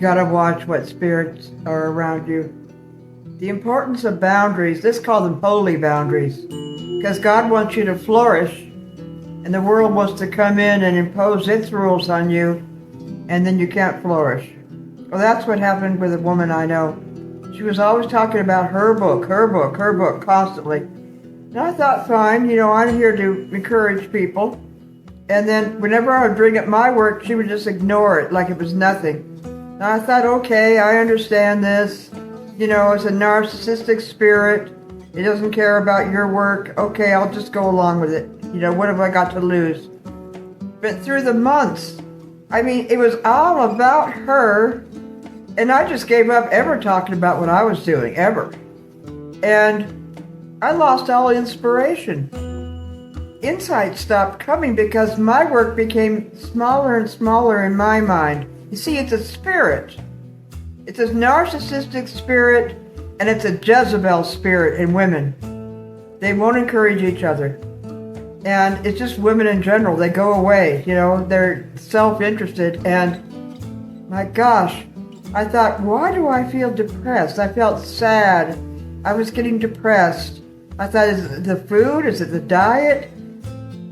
got to watch what spirits are around you. The importance of boundaries, let's call them holy boundaries, because God wants you to flourish, and the world wants to come in and impose its rules on you, and then you can't flourish. Well, that's what happened with a woman I know. She was always talking about her book, constantly. And I thought, fine, I'm here to encourage people. And then whenever I would bring up my work, she would just ignore it like it was nothing. And I thought, okay, I understand this. It's a narcissistic spirit. It doesn't care about your work. Okay, I'll just go along with it. What have I got to lose? But through the months, it was all about her. And I just gave up ever talking about what I was doing, ever. And I lost all inspiration. Insight stopped coming because my work became smaller and smaller in my mind. You see, it's a spirit. It's a narcissistic spirit, and it's a Jezebel spirit in women. They won't encourage each other. And it's just women in general. They go away, they're self-interested. And my gosh, I thought, why do I feel depressed? I felt sad. I was getting depressed. I thought, is it the food? Is it the diet?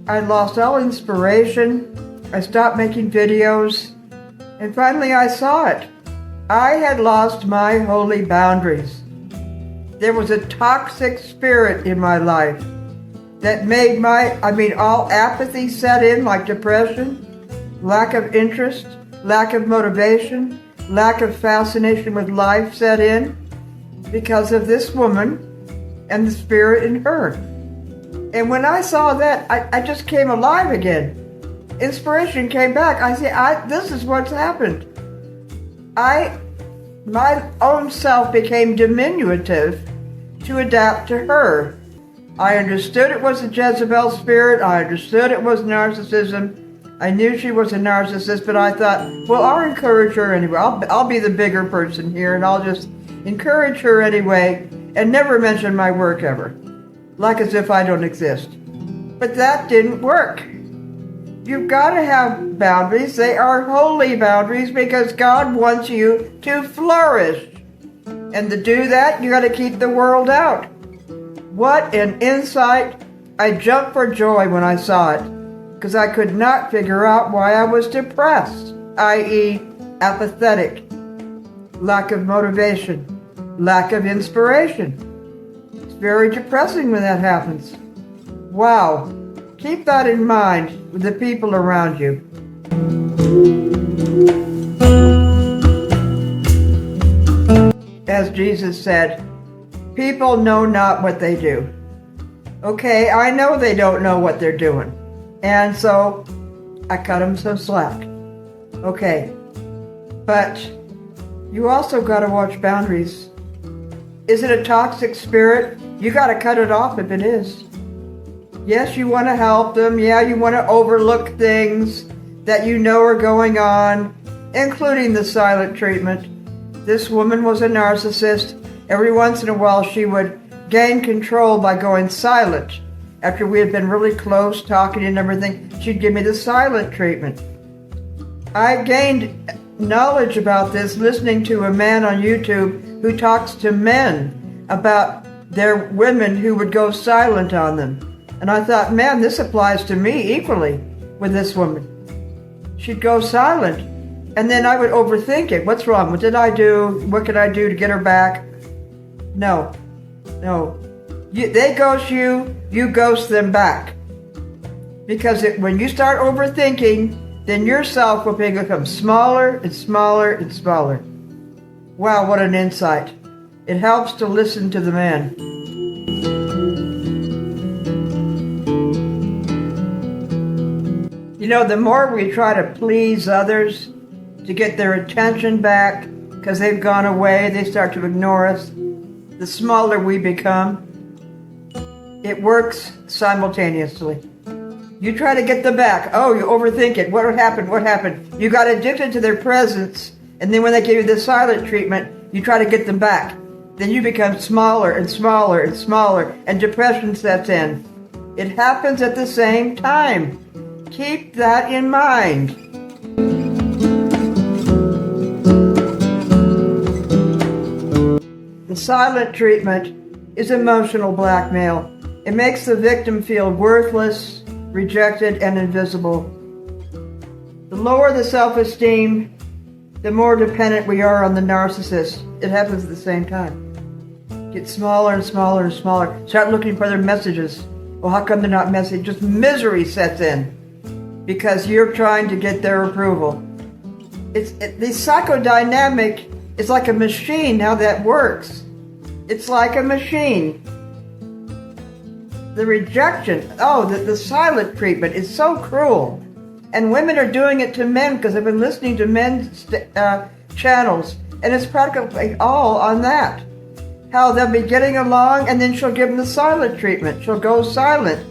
I lost all inspiration. I stopped making videos. And finally I saw it. I had lost my holy boundaries. There was a toxic spirit in my life that made all apathy set in, like depression, lack of interest, lack of motivation, lack of fascination with life set in because of this woman and the spirit in her. And when I saw that, I just came alive again. Inspiration came back. I said, this is what's happened. My own self became diminutive to adapt to her. I understood it was a Jezebel spirit. I understood it was narcissism. I knew she was a narcissist, but I thought, well, I'll encourage her anyway. I'll be the bigger person here, and I'll just encourage her anyway and never mention my work ever, like as if I don't exist. But that didn't work. You've got to have boundaries. They are holy boundaries because God wants you to flourish. And to do that, you got to keep the world out. What an insight. I jumped for joy when I saw it because I could not figure out why I was depressed, i.e. apathetic, lack of motivation, lack of inspiration. It's very depressing when that happens. Wow. Keep that in mind with the people around you. As Jesus said, people know not what they do. Okay, I know they don't know what they're doing. And so I cut them some slack. Okay, but you also got to watch boundaries. Is it a toxic spirit? You got to cut it off if it is. Yes, you want to help them. Yeah, you want to overlook things that you know are going on, including the silent treatment. This woman was a narcissist. Every once in a while, she would gain control by going silent. After we had been really close, talking and everything, she'd give me the silent treatment. I gained knowledge about this listening to a man on YouTube who talks to men about their women who would go silent on them. And I thought, man, this applies to me equally with this woman. She'd go silent, and then I would overthink it. What's wrong? What did I do? What could I do to get her back? No. They ghost you, you ghost them back. Because when you start overthinking, then yourself will become smaller and smaller and smaller. Wow, what an insight. It helps to listen to the man. The more we try to please others to get their attention back because they've gone away, they start to ignore us, the smaller we become. It works simultaneously. You try to get them back. Oh, you overthink it. What happened? You got addicted to their presence, and then when they give you the silent treatment, you try to get them back. Then you become smaller and smaller and smaller, and depression sets in. It happens at the same time. Keep that in mind. silent treatment is emotional blackmail. It makes the victim feel worthless, rejected, and invisible. The lower the self-esteem, the more dependent we are on the narcissist. It happens at the same time. Get smaller and smaller and smaller. Start looking for their messages. Well, how come they're not messaging? Just misery sets in because you're trying to get their approval. The psychodynamic is like a machine, how that works. It's like a machine. The rejection, the silent treatment is so cruel. And women are doing it to men because I've been listening to men's channels, and it's practically all on that. How they'll be getting along, and then she'll give him the silent treatment. She'll go silent.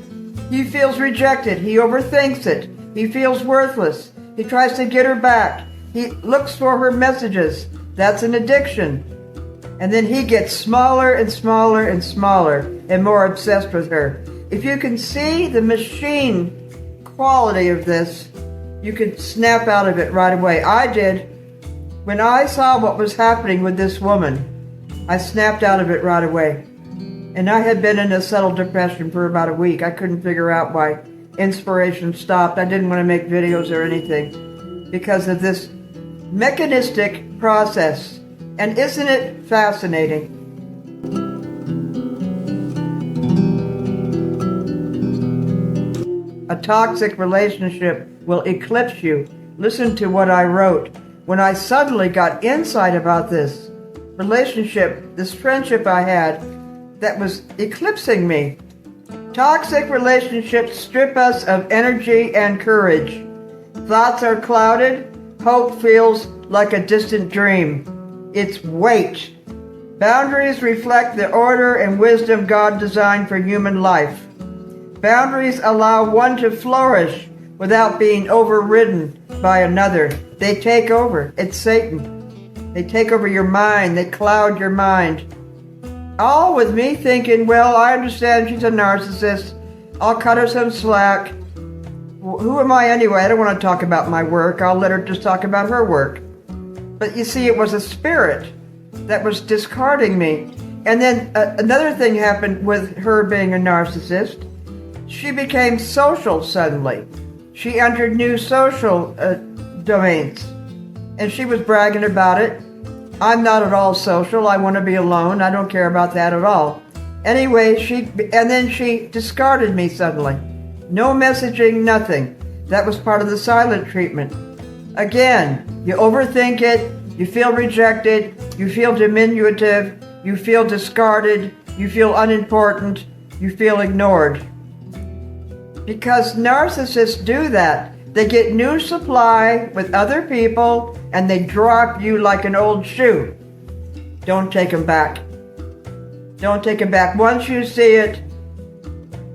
He feels rejected. He overthinks it. He feels worthless. He tries to get her back. He looks for her messages. That's an addiction. And then he gets smaller and smaller and smaller and more obsessed with her. If you can see the machine quality of this, you can snap out of it right away. I did. When I saw what was happening with this woman, I snapped out of it right away. And I had been in a settled depression for about a week. I couldn't figure out why inspiration stopped. I didn't want to make videos or anything because of this mechanistic process. And isn't it fascinating? A toxic relationship will eclipse you. Listen to what I wrote. When I suddenly got insight about this relationship, this friendship I had that was eclipsing me. Toxic relationships strip us of energy and courage. Thoughts are clouded. Hope feels like a distant dream. It's weight. Boundaries reflect the order and wisdom God designed for human life. Boundaries allow one to flourish without being overridden by another. They take over. It's Satan. They take over your mind. They cloud your mind. All with me thinking, well, I understand she's a narcissist. I'll cut her some slack. Who am I anyway? I don't want to talk about my work. I'll let her just talk about her work. But you see, it was a spirit that was discarding me. And then another thing happened with her being a narcissist. She became social suddenly. She entered new social domains. And she was bragging about it. I'm not at all social. I want to be alone. I don't care about that at all. Anyway, then she discarded me suddenly. No messaging, nothing. That was part of the silent treatment. Again, you overthink it, you feel rejected, you feel diminutive, you feel discarded, you feel unimportant, you feel ignored. Because narcissists do that. They get new supply with other people and they drop you like an old shoe. Don't take them back. Don't take them back. Once you see it,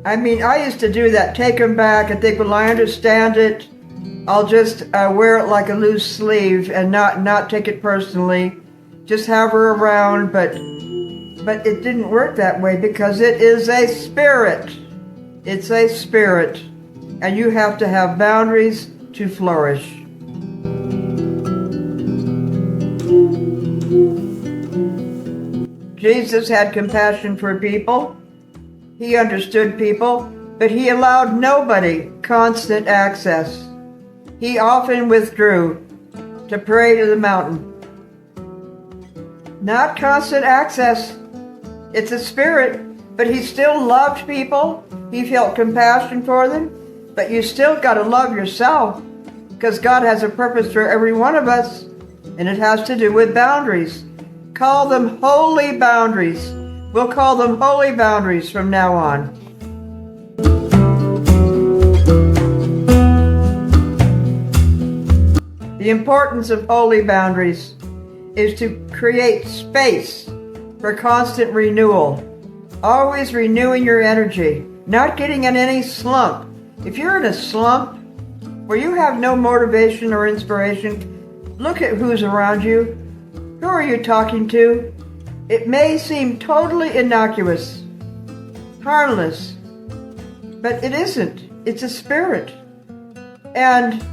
I used to do that, take them back and think, well, I understand it. I'll just wear it like a loose sleeve and not take it personally. Just have her around, but it didn't work that way because it is a spirit. It's a spirit, and you have to have boundaries to flourish. Jesus had compassion for people. He understood people, but he allowed nobody constant access. He often withdrew to pray to the mountain. Not constant access. It's a spirit, but he still loved people. He felt compassion for them, but you still got to love yourself because God has a purpose for every one of us, and it has to do with boundaries. Call them holy boundaries. We'll call them holy boundaries from now on. The importance of holy boundaries is to create space for constant renewal. Always renewing your energy, not getting in any slump. If you're in a slump where you have no motivation or inspiration, look at who's around you. Who are you talking to? It may seem totally innocuous, harmless, but it isn't. It's a spirit. And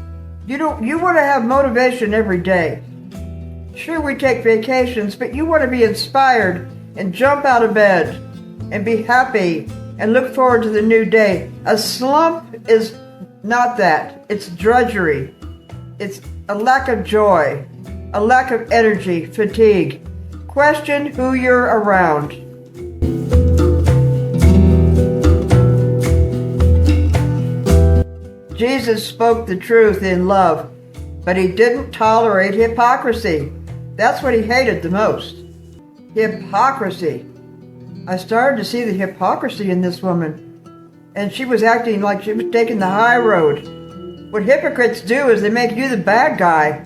you want to have motivation every day. Sure, we take vacations, but you want to be inspired and jump out of bed and be happy and look forward to the new day. A slump is not that. It's drudgery. It's a lack of joy, a lack of energy, fatigue. Question who you're around. Jesus spoke the truth in love, but he didn't tolerate hypocrisy. That's what he hated the most. Hypocrisy. I started to see the hypocrisy in this woman, and she was acting like she was taking the high road. What hypocrites do is they make you the bad guy,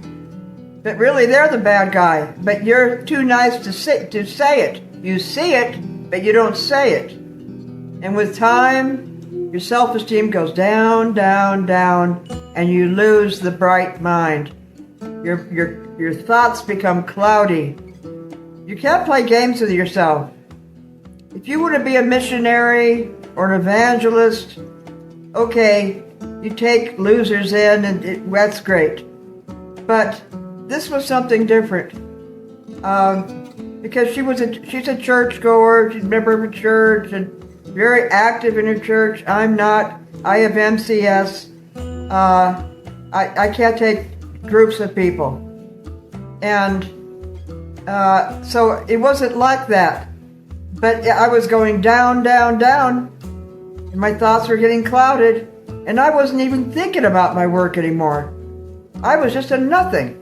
but really they're the bad guy, but you're too nice to say it. You see it, but you don't say it. And with time, your self-esteem goes down, down, down, and you lose the bright mind. Your thoughts become cloudy. You can't play games with yourself. If you want to be a missionary or an evangelist, okay, you take losers in, and that's great. But this was something different, because she's a churchgoer. She's a member of a church and very active in her church. I'm not. I have MCS. I can't take groups of people, and so it wasn't like that. But I was going down, down, down, and my thoughts were getting clouded, and I wasn't even thinking about my work anymore. I was just a nothing.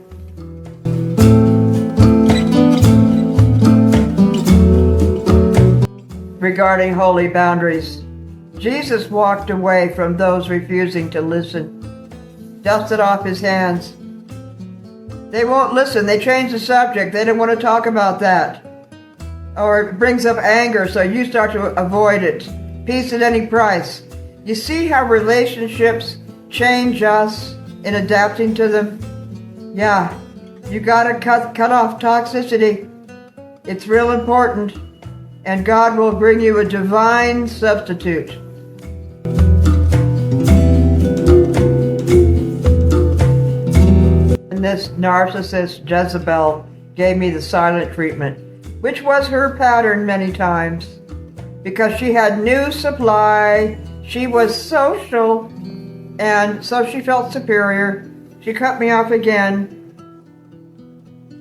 Regarding holy boundaries, Jesus walked away from those refusing to listen, dusted off his hands. They won't listen. They change the subject. They don't want to talk about that. Or it brings up anger, so you start to avoid it. Peace at any price. You see how relationships change us in adapting to them? Yeah, you gotta cut off toxicity. It's real important, and God will bring you a divine substitute. And this narcissist Jezebel gave me the silent treatment, which was her pattern many times, because she had new supply, she was social, and so she felt superior. She cut me off again.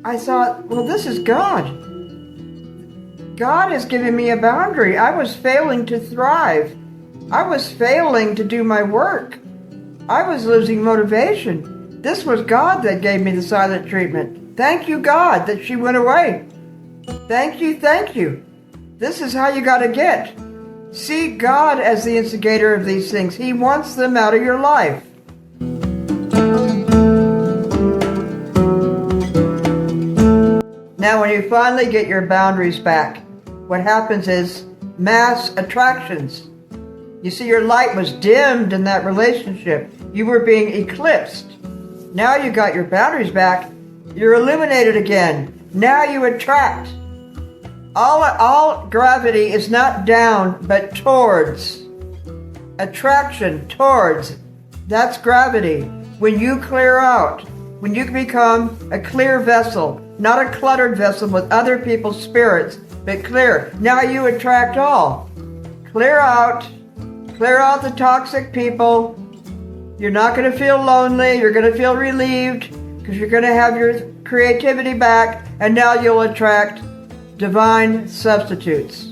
I thought, well, this is God. God has given me a boundary. I was failing to thrive. I was failing to do my work. I was losing motivation. This was God that gave me the silent treatment. Thank you, God, that she went away. Thank you, thank you. This is how you got to get. See God as the instigator of these things. He wants them out of your life. Now, when you finally get your boundaries back, what happens is mass attractions. You see, your light was dimmed in that relationship. You were being eclipsed. Now you got your boundaries back. You're illuminated again. Now you attract. All gravity is not down, but towards. Attraction, towards. That's gravity. When you clear out, when you become a clear vessel, not a cluttered vessel with other people's spirits, but clear. Now you attract all. Clear out the toxic people. You're not going to feel lonely. You're going to feel relieved because you're going to have your creativity back, and now you'll attract divine substitutes.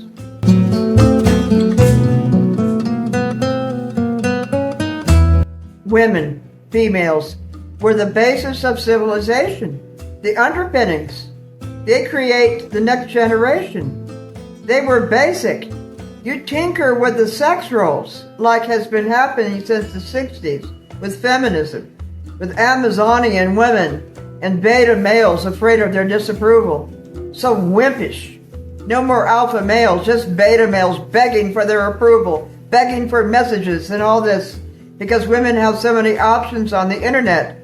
Women, females, were the basis of civilization, the underpinnings. They create the next generation. They were basic. You tinker with the sex roles, like has been happening since the 60s, with feminism, with Amazonian women and beta males afraid of their disapproval. So wimpish. No more alpha males, just beta males begging for their approval, begging for messages and all this, because women have so many options on the internet.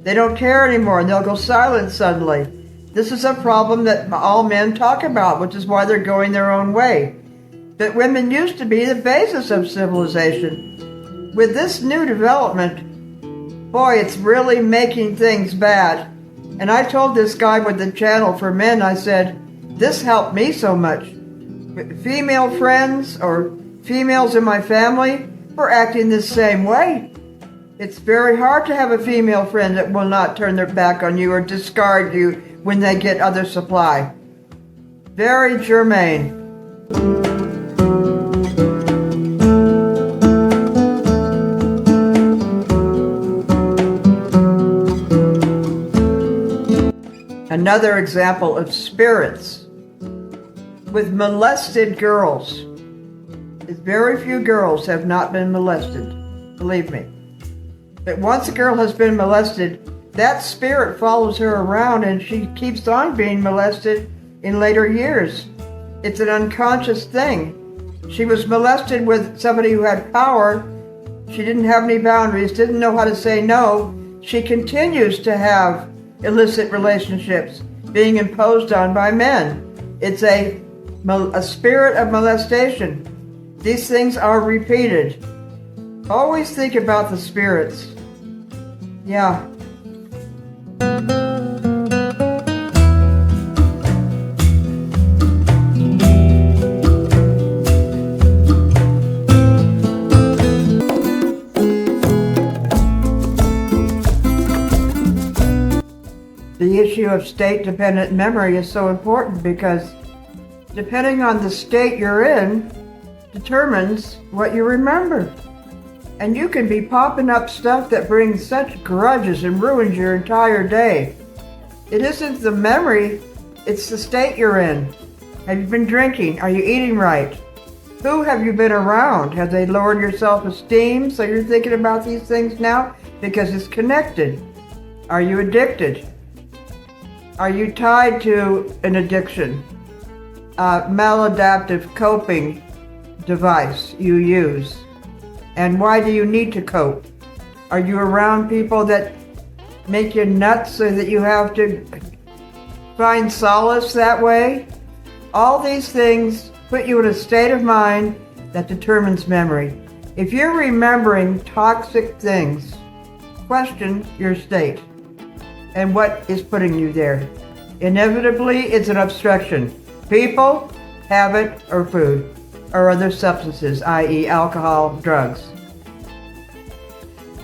They don't care anymore, and they'll go silent suddenly. This is a problem that all men talk about, which is why they're going their own way. But women used to be the basis of civilization. With this new development, boy, it's really making things bad. And I told this guy with the channel for men, I said, this helped me so much. Female friends or females in my family were acting the same way. It's very hard to have a female friend that will not turn their back on you or discard you when they get other supply. Very germane. Another example of spirits with molested girls. Very few girls have not been molested, believe me. But once a girl has been molested, that spirit follows her around and she keeps on being molested in later years. It's an unconscious thing. She was molested with somebody who had power. She didn't have any boundaries, didn't know how to say no. She continues to have illicit relationships being imposed on by men. It's a spirit of molestation. These things are repeated. Always think about the spirits. Yeah. The issue of state-dependent memory is so important because depending on the state you're in determines what you remember. And you can be popping up stuff that brings such grudges and ruins your entire day. It isn't the memory, it's the state you're in. Have you been drinking? Are you eating right? Who have you been around? Have they lowered your self-esteem so you're thinking about these things now? Because it's connected. Are you addicted? Are you tied to an addiction? A maladaptive coping device you use? And why do you need to cope? Are you around people that make you nuts so that you have to find solace that way? All these things put you in a state of mind that determines memory. If you're remembering toxic things, question your state and what is putting you there. Inevitably, it's an obstruction. People, habit, or food, or other substances, i.e. alcohol, drugs.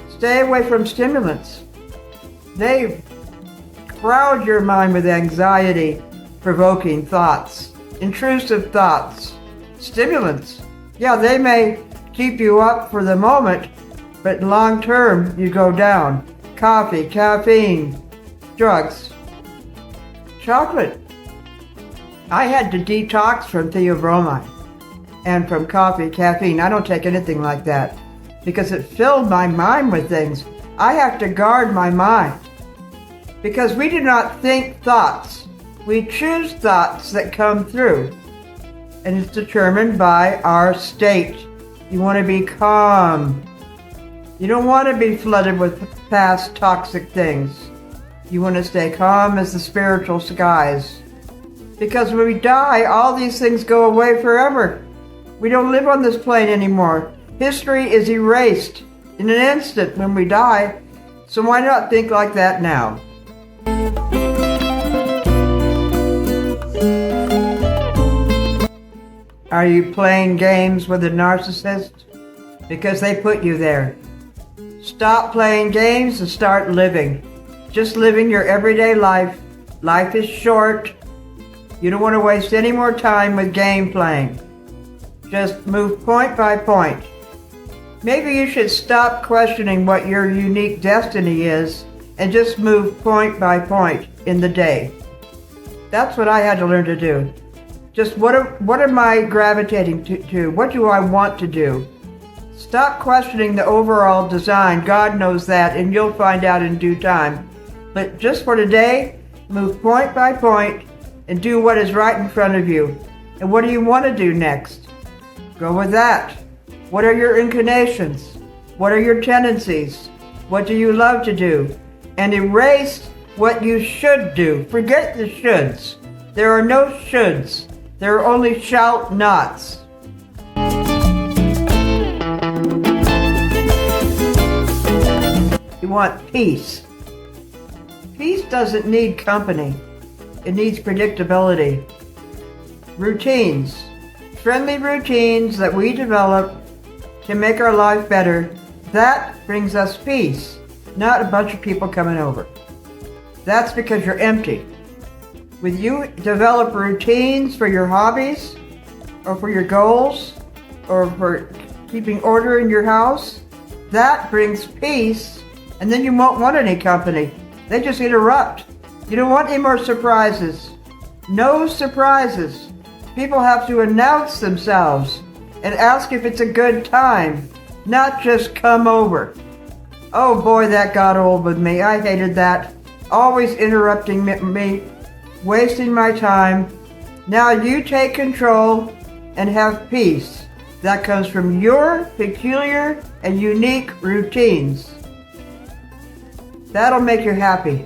Stay away from stimulants. They crowd your mind with anxiety-provoking thoughts, intrusive thoughts. Stimulants, yeah, they may keep you up for the moment, but long term, you go down. Coffee, caffeine, drugs, chocolate. I had to detox from theobromine and from coffee, caffeine. I don't take anything like that because it filled my mind with things. I have to guard my mind because we do not think thoughts. We choose thoughts that come through, and it's determined by our state. You want to be calm. You don't want to be flooded with past toxic things. You want to stay calm as the spiritual skies. Because when we die, all these things go away forever. We don't live on this plane anymore. History is erased in an instant when we die. So why not think like that now? Are you playing games with a narcissist? Because they put you there. Stop playing games and start living. Just living your everyday life. Life is short. You don't want to waste any more time with game playing. Just move point by point. Maybe you should stop questioning what your unique destiny is and just move point by point in the day. That's what I had to learn to do. Just what am I gravitating to? What do I want to do? Stop questioning the overall design. God knows that, and you'll find out in due time. But just for today, move point by point and do what is right in front of you. And what do you want to do next? Go with that. What are your inclinations? What are your tendencies? What do you love to do? And erase what you should do. Forget the shoulds. There are no shoulds. There are only shall nots. You want peace. Peace doesn't need company. It needs predictability. Routines. friendly routines that we develop to make our life better, that brings us peace, not a bunch of people coming over. That's because you're empty. When you develop routines for your hobbies, or for your goals, or for keeping order in your house, that brings peace, and then you won't want any company. They just interrupt. You don't want any more surprises. No surprises. People have to announce themselves and ask if it's a good time, not just come over. Oh boy, that got old with me. I hated that. Always interrupting me, wasting my time. Now you take control and have peace. That comes from your peculiar and unique routines. That'll make you happy.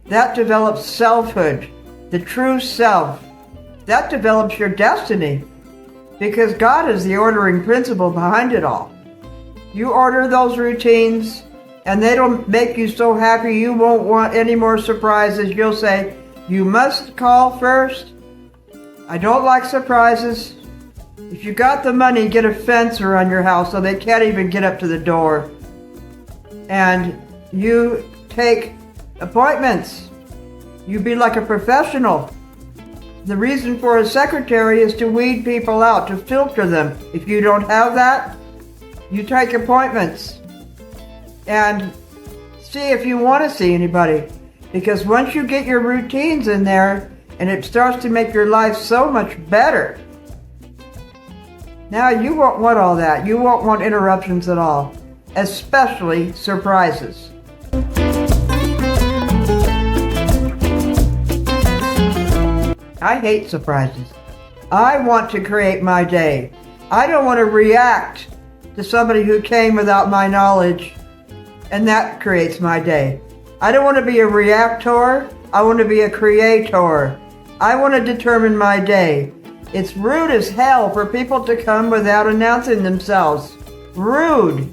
That develops selfhood, the true self. That develops your destiny, because God is the ordering principle behind it all. You order those routines, and they don't make you so happy you won't want any more surprises. You'll say, you must call first. I don't like surprises. If you got the money, get a fence around your house so they can't even get up to the door. And you take appointments. You be like a professional. The reason for a secretary is to weed people out, to filter them. If you don't have that, you take appointments. And see if you want to see anybody. Because once you get your routines in there, and it starts to make your life so much better, now you won't want all that. You won't want interruptions at all, especially surprises. I hate surprises. I want to create my day. I don't want to react to somebody who came without my knowledge, and that creates my day. I don't want to be a reactor. I want to be a creator. I want to determine my day. It's rude as hell for people to come without announcing themselves. Rude.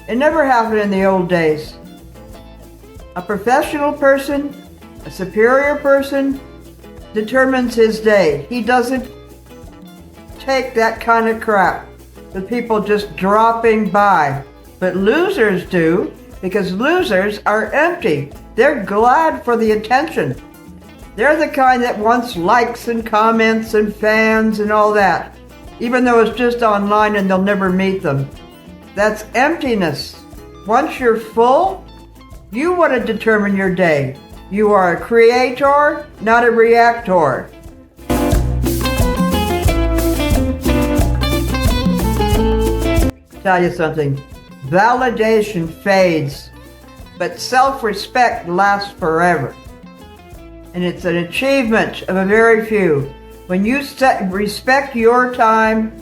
It never happened in the old days. A professional person, a superior person, determines his day. He doesn't take that kind of crap with people just dropping by. But losers do, because losers are empty. They're glad for the attention. They're the kind that wants likes and comments and fans and all that, even though it's just online and they'll never meet them. That's emptiness. Once you're full, you want to determine your day. You are a creator, not a reactor. Tell you something, validation fades, but self-respect lasts forever. And it's an achievement of a very few. When you respect your time,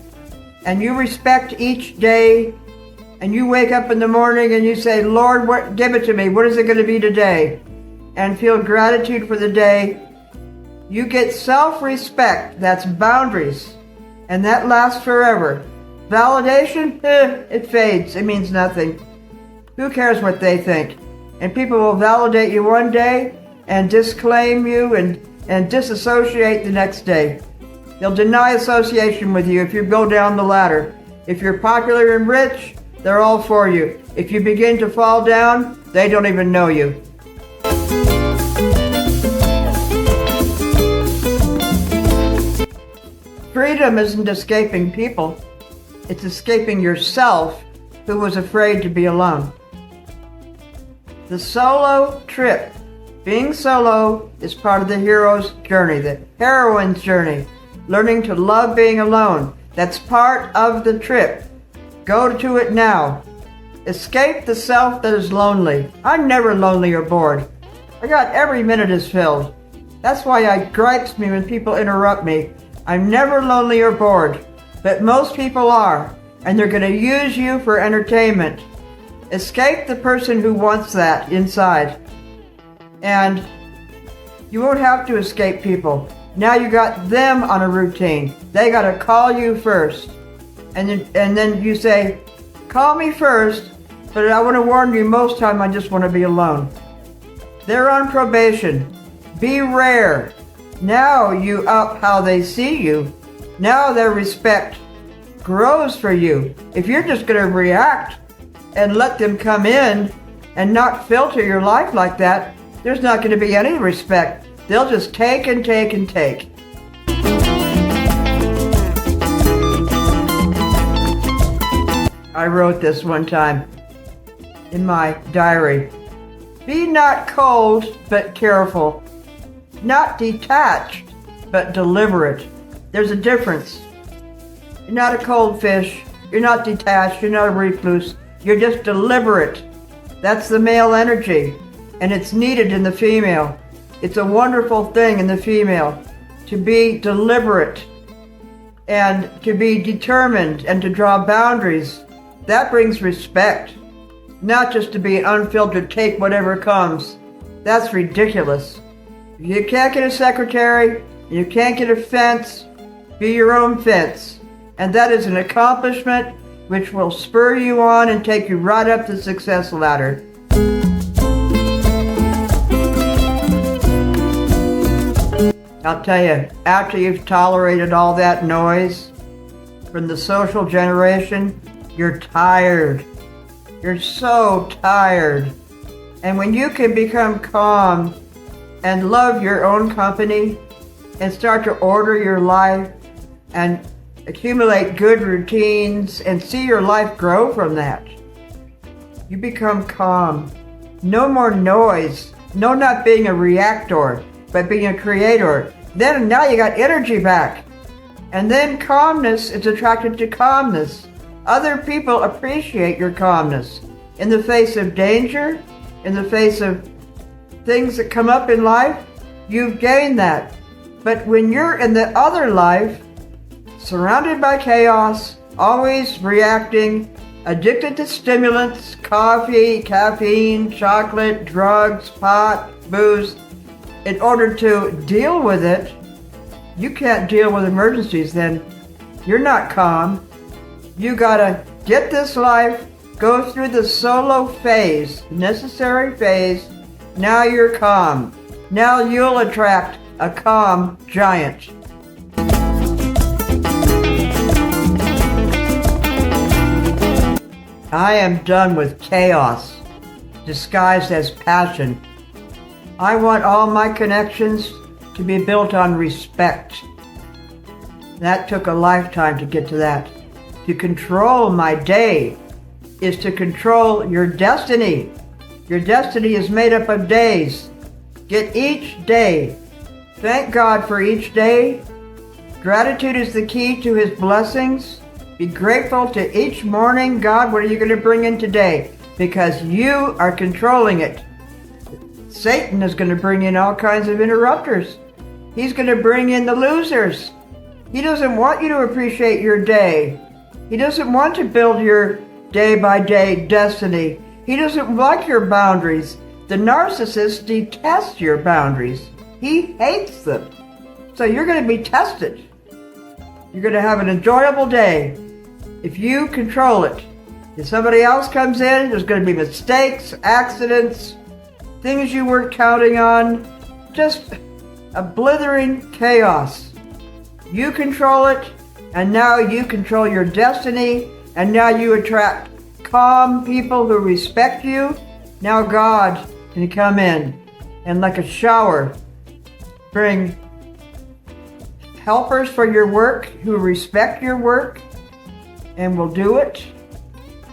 and you respect each day, and you wake up in the morning and you say, Lord, give it to me. What is it going to be today? And feel gratitude for the day. You get self-respect. That's boundaries. And that lasts forever. Validation, it fades. It means nothing. Who cares what they think? And people will validate you one day and disclaim you and disassociate the next day. They'll deny association with you if you go down the ladder. If you're popular and rich, they're all for you. If you begin to fall down, they don't even know you. Freedom isn't escaping people. It's escaping yourself, who was afraid to be alone. The solo trip. Being solo is part of the hero's journey, the heroine's journey. Learning to love being alone. That's part of the trip. Go to it now. Escape the self that is lonely. I'm never lonely or bored. I got every minute is filled. That's why it gripes me when people interrupt me. I'm never lonely or bored, but most people are, and they're going to use you for entertainment. Escape the person who wants that inside. And you won't have to escape people. Now you got them on a routine. They got to call you first. And then you say, call me first, but I want to warn you, most time I just want to be alone. They're on probation. Be rare. Now you up how they see you. Now their respect grows for you. If you're just going to react and let them come in and not filter your life like that, there's not going to be any respect. They'll just take and take and take. I wrote this one time in my diary. Be not cold, but careful. Not detached, but deliberate. There's a difference. You're not a cold fish. You're not detached. You're not a recluse. You're just deliberate. That's the male energy, and it's needed in the female. It's a wonderful thing in the female to be deliberate and to be determined and to draw boundaries. That brings respect, not just to be unfiltered, take whatever comes. That's ridiculous. If you can't get a secretary, you can't get a fence, be your own fence. And that is an accomplishment which will spur you on and take you right up the success ladder. I'll tell you, after you've tolerated all that noise from the social generation, you're tired. You're so tired. And when you can become calm and love your own company and start to order your life and accumulate good routines and see your life grow from that, you become calm. No more noise. No, not being a reactor, but being a creator. Then now you got energy back. And then calmness is attracted to calmness. Other people appreciate your calmness. In the face of danger, in the face of things that come up in life, you've gained that. But when you're in the other life, surrounded by chaos, always reacting, addicted to stimulants, coffee, caffeine, chocolate, drugs, pot, booze, in order to deal with it, you can't deal with emergencies then. You're not calm. You gotta get this life, go through the solo phase, necessary phase. Now you're calm. Now you'll attract a calm giant. I am done with chaos, disguised as passion. I want all my connections to be built on respect. That took a lifetime to get to that. To control my day is to control your destiny. Your destiny is made up of days. Get each day. Thank God for each day. Gratitude is the key to His blessings. Be grateful to each morning. God, what are you going to bring in today? Because you are controlling it. Satan is going to bring in all kinds of interrupters. He's going to bring in the losers. He doesn't want you to appreciate your day. He doesn't want to build your day-by-day destiny. He doesn't like your boundaries. The narcissist detests your boundaries. He hates them. So you're going to be tested. You're going to have an enjoyable day if you control it. If somebody else comes in, there's going to be mistakes, accidents, things you weren't counting on, just a blithering chaos. You control it, and now you control your destiny, and now you attract calm people who respect you. Now God can come in and, like a shower, bring helpers for your work who respect your work and will do it.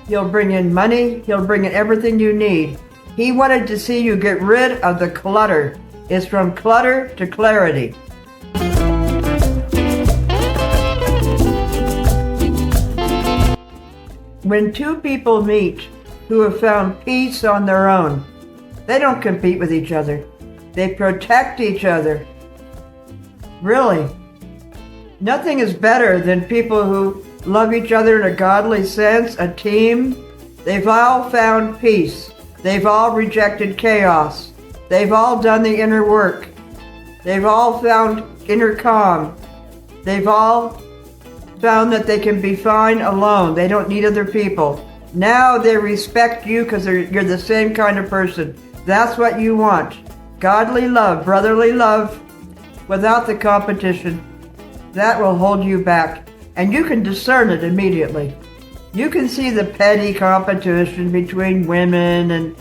He'll bring in money. He'll bring in everything you need. He wanted to see you get rid of the clutter. It's from clutter to clarity. When two people meet who have found peace on their own, they don't compete with each other. They protect each other. Really. Nothing is better than people who love each other in a godly sense, a team. They've all found peace. They've all rejected chaos. They've all done the inner work. They've all found inner calm. They've all found that they can be fine alone. They don't need other people. Now they respect you because you're the same kind of person. That's what you want. Godly love, brotherly love, without the competition. that will hold you back. And you can discern it immediately. You can see the petty competition between women and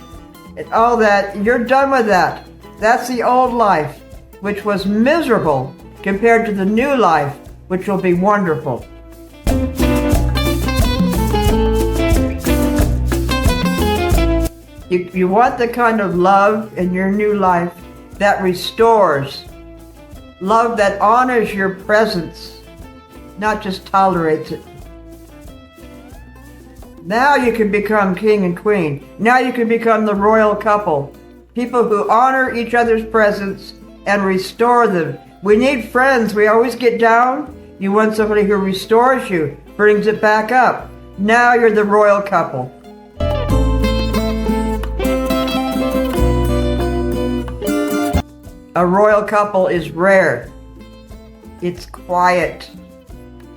all that. You're done with that. That's the old life, which was miserable compared to the new life, which will be wonderful. You want the kind of love in your new life that restores, love that honors your presence, not just tolerates it. Now you can become king and queen. Now you can become the royal couple. People who honor each other's presence and restore them. We need friends. We always get down. You want somebody who restores you, brings it back up. Now you're the royal couple. A royal couple is rare. It's quiet.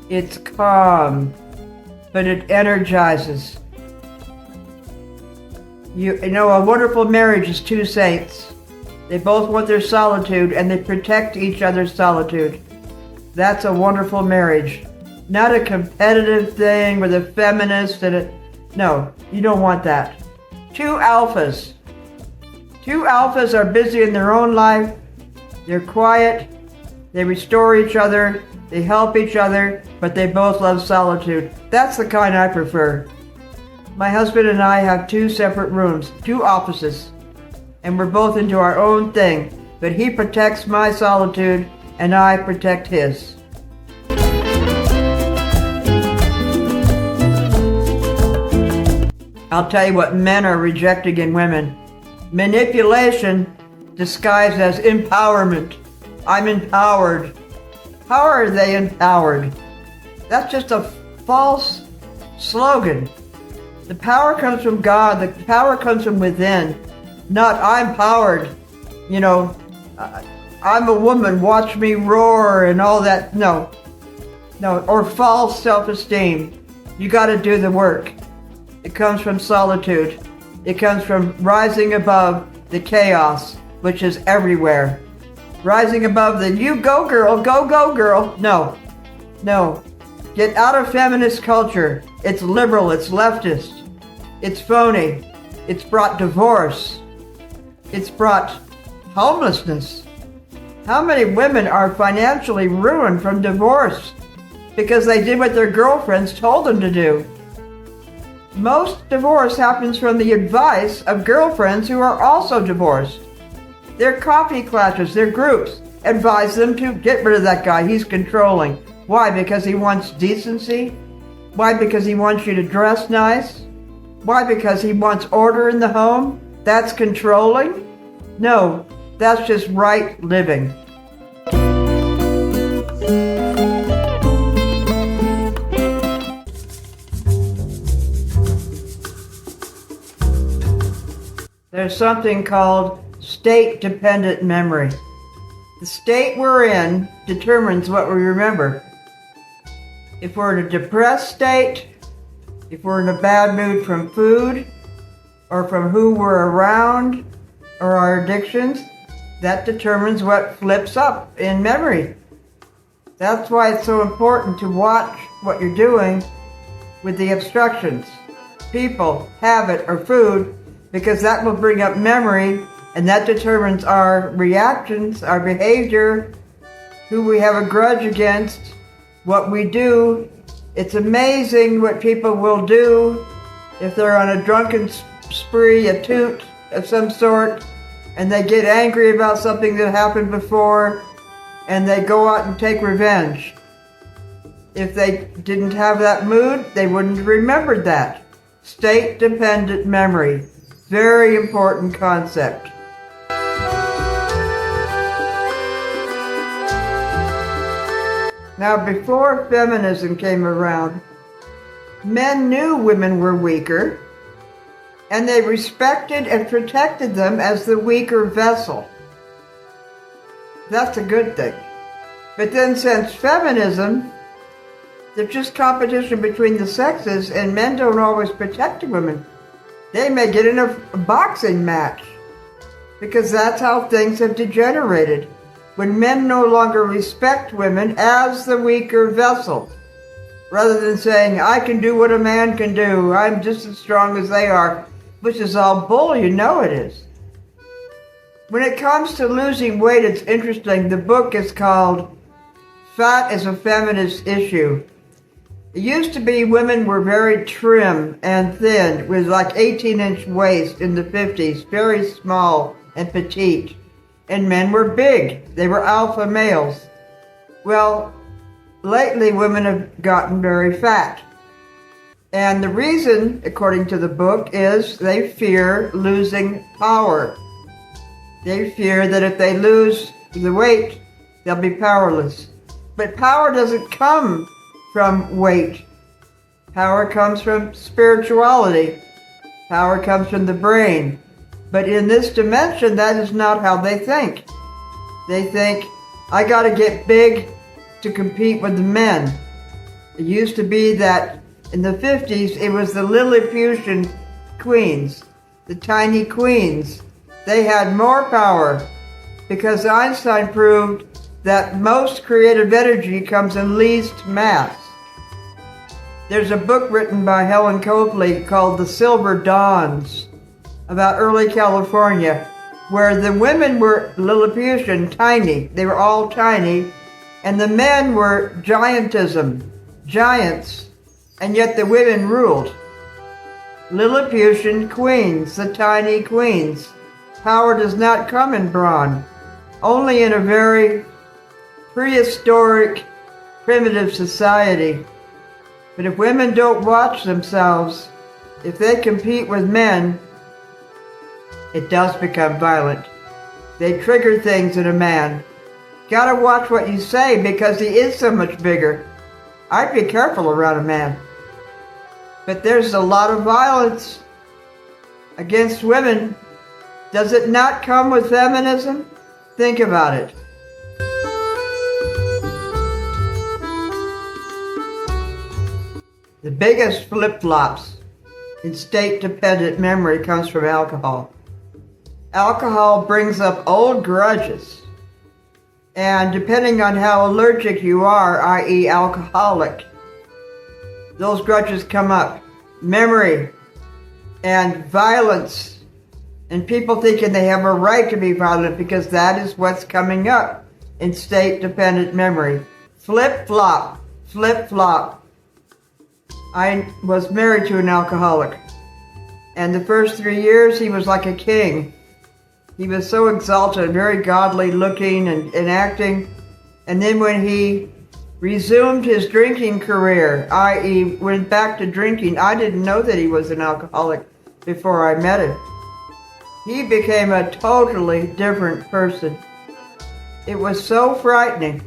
It's calm, but it energizes. You know, a wonderful marriage is two saints. They both want their solitude and they protect each other's solitude. That's a wonderful marriage. Not a competitive thing with a feminist no, you don't want that. Two alphas. Two alphas are busy in their own life. They're quiet. They restore each other. They help each other, but they both love solitude. That's the kind I prefer. My husband and I have two separate rooms, two offices, and we're both into our own thing, but he protects my solitude and I protect his. I'll tell you what men are rejecting in women. Manipulation disguised as empowerment. I'm empowered. How are they empowered? That's just a false slogan. The power comes from God. The power comes from within. Not, I'm powered. You know, I'm a woman, watch me roar and all that. No. Or false self-esteem. You got to do the work. It comes from solitude. It comes from rising above the chaos, which is everywhere. Rising above the, you go girl, go girl. No. Get out of feminist culture. It's liberal, it's leftist, it's phony. It's brought divorce. It's brought homelessness. How many women are financially ruined from divorce because they did what their girlfriends told them to do? Most divorce happens from the advice of girlfriends who are also divorced. Their coffee classes, their groups, advise them to get rid of that guy. He's controlling. Why? Because he wants decency? Why? Because he wants you to dress nice? Why? Because he wants order in the home? That's controlling? No, that's just right living. There's something called state-dependent memory. The state we're in determines what we remember. If we're in a depressed state, if we're in a bad mood from food, or from who we're around, or our addictions, that determines what flips up in memory. That's why it's so important to watch what you're doing with the obstructions. People, habit, or food, because that will bring up memory, and that determines our reactions, our behavior, who we have a grudge against, what we do. It's amazing what people will do if they're on a drunken spree, a toot of some sort, and they get angry about something that happened before, and they go out and take revenge. If they didn't have that mood, they wouldn't have remembered that. State-dependent memory. Very important concept. Now, before feminism came around, men knew women were weaker, and they respected and protected them as the weaker vessel. That's a good thing. But then since feminism, there's just competition between the sexes, and men don't always protect women. They may get in a boxing match because that's how things have degenerated. when men no longer respect women as the weaker vessel, rather than saying, I can do what a man can do, I'm just as strong as they are, which is all bull, you know it is. When it comes to losing weight, it's interesting. The book is called Fat is a Feminist Issue. It used to be women were very trim and thin with like 18-inch waist in the 50s, very small and petite. And men were big. They were alpha males. Well, lately women have gotten very fat. And the reason, according to the book, is they fear losing power. They fear that if they lose the weight, they'll be powerless. But power doesn't come from weight. Power comes from spirituality. Power comes from the brain. But in this dimension, that is not how they think. They think, I gotta get big to compete with the men. It used to be that in the 50s, it was the Lilliputian queens, the tiny queens. They had more power because Einstein proved that most creative energy comes in least mass. There's a book written by Helen Copley called The Silver Dawns about early California, where the women were Lilliputian, tiny. They were all tiny, and the men were giantism, giants, and yet the women ruled. Lilliputian queens, the tiny queens. Power does not come in brawn, only in a very prehistoric, primitive society. But if women don't watch themselves, if they compete with men, it does become violent. They trigger things in a man. Gotta watch what you say because he is so much bigger. I'd be careful around a man. But there's a lot of violence against women. Does it not come with feminism? Think about it. The biggest flip-flops in state-dependent memory comes from alcohol. Alcohol brings up old grudges. And depending on how allergic you are, i.e. alcoholic, those grudges come up. Memory and violence. And people thinking they have a right to be violent because that is what's coming up in state-dependent memory. Flip-flop, flip-flop. I was married to an alcoholic. And the first 3 years, he was like a king. He was so exalted, very godly looking and acting. And then when he resumed his drinking career, i.e. went back to drinking, I didn't know that he was an alcoholic before I met him. He became a totally different person. It was so frightening.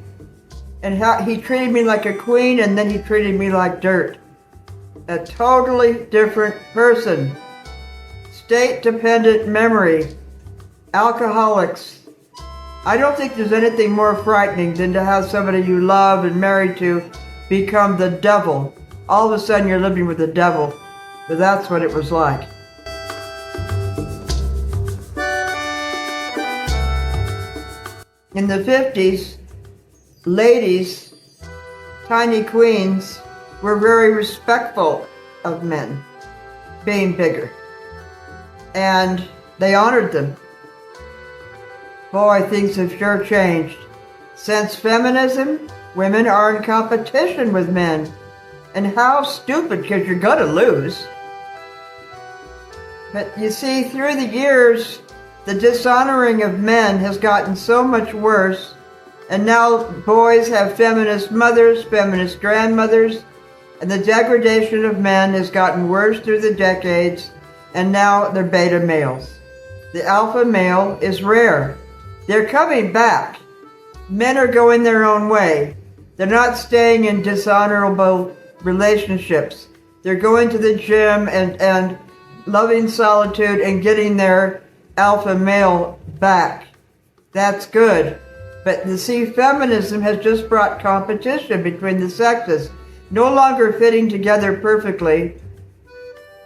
And how he treated me like a queen and then he treated me like dirt. A totally different person. State-dependent memory. Alcoholics. I don't think there's anything more frightening than to have somebody you love and married to become the devil. All of a sudden you're living with the devil. But that's what it was like. In the 50s, ladies, tiny queens, were very respectful of men being bigger. And they honored them. Boy, things have sure changed. Since feminism, women are in competition with men. And how stupid, because you're going to lose. But you see, through the years, the dishonoring of men has gotten so much worse, and now boys have feminist mothers, feminist grandmothers, and the degradation of men has gotten worse through the decades, and now they're beta males. The alpha male is rare. They're coming back. Men are going their own way. They're not staying in dishonorable relationships. They're going to the gym and loving solitude and getting their alpha male back. That's good. But you see, feminism has just brought competition between the sexes, no longer fitting together perfectly.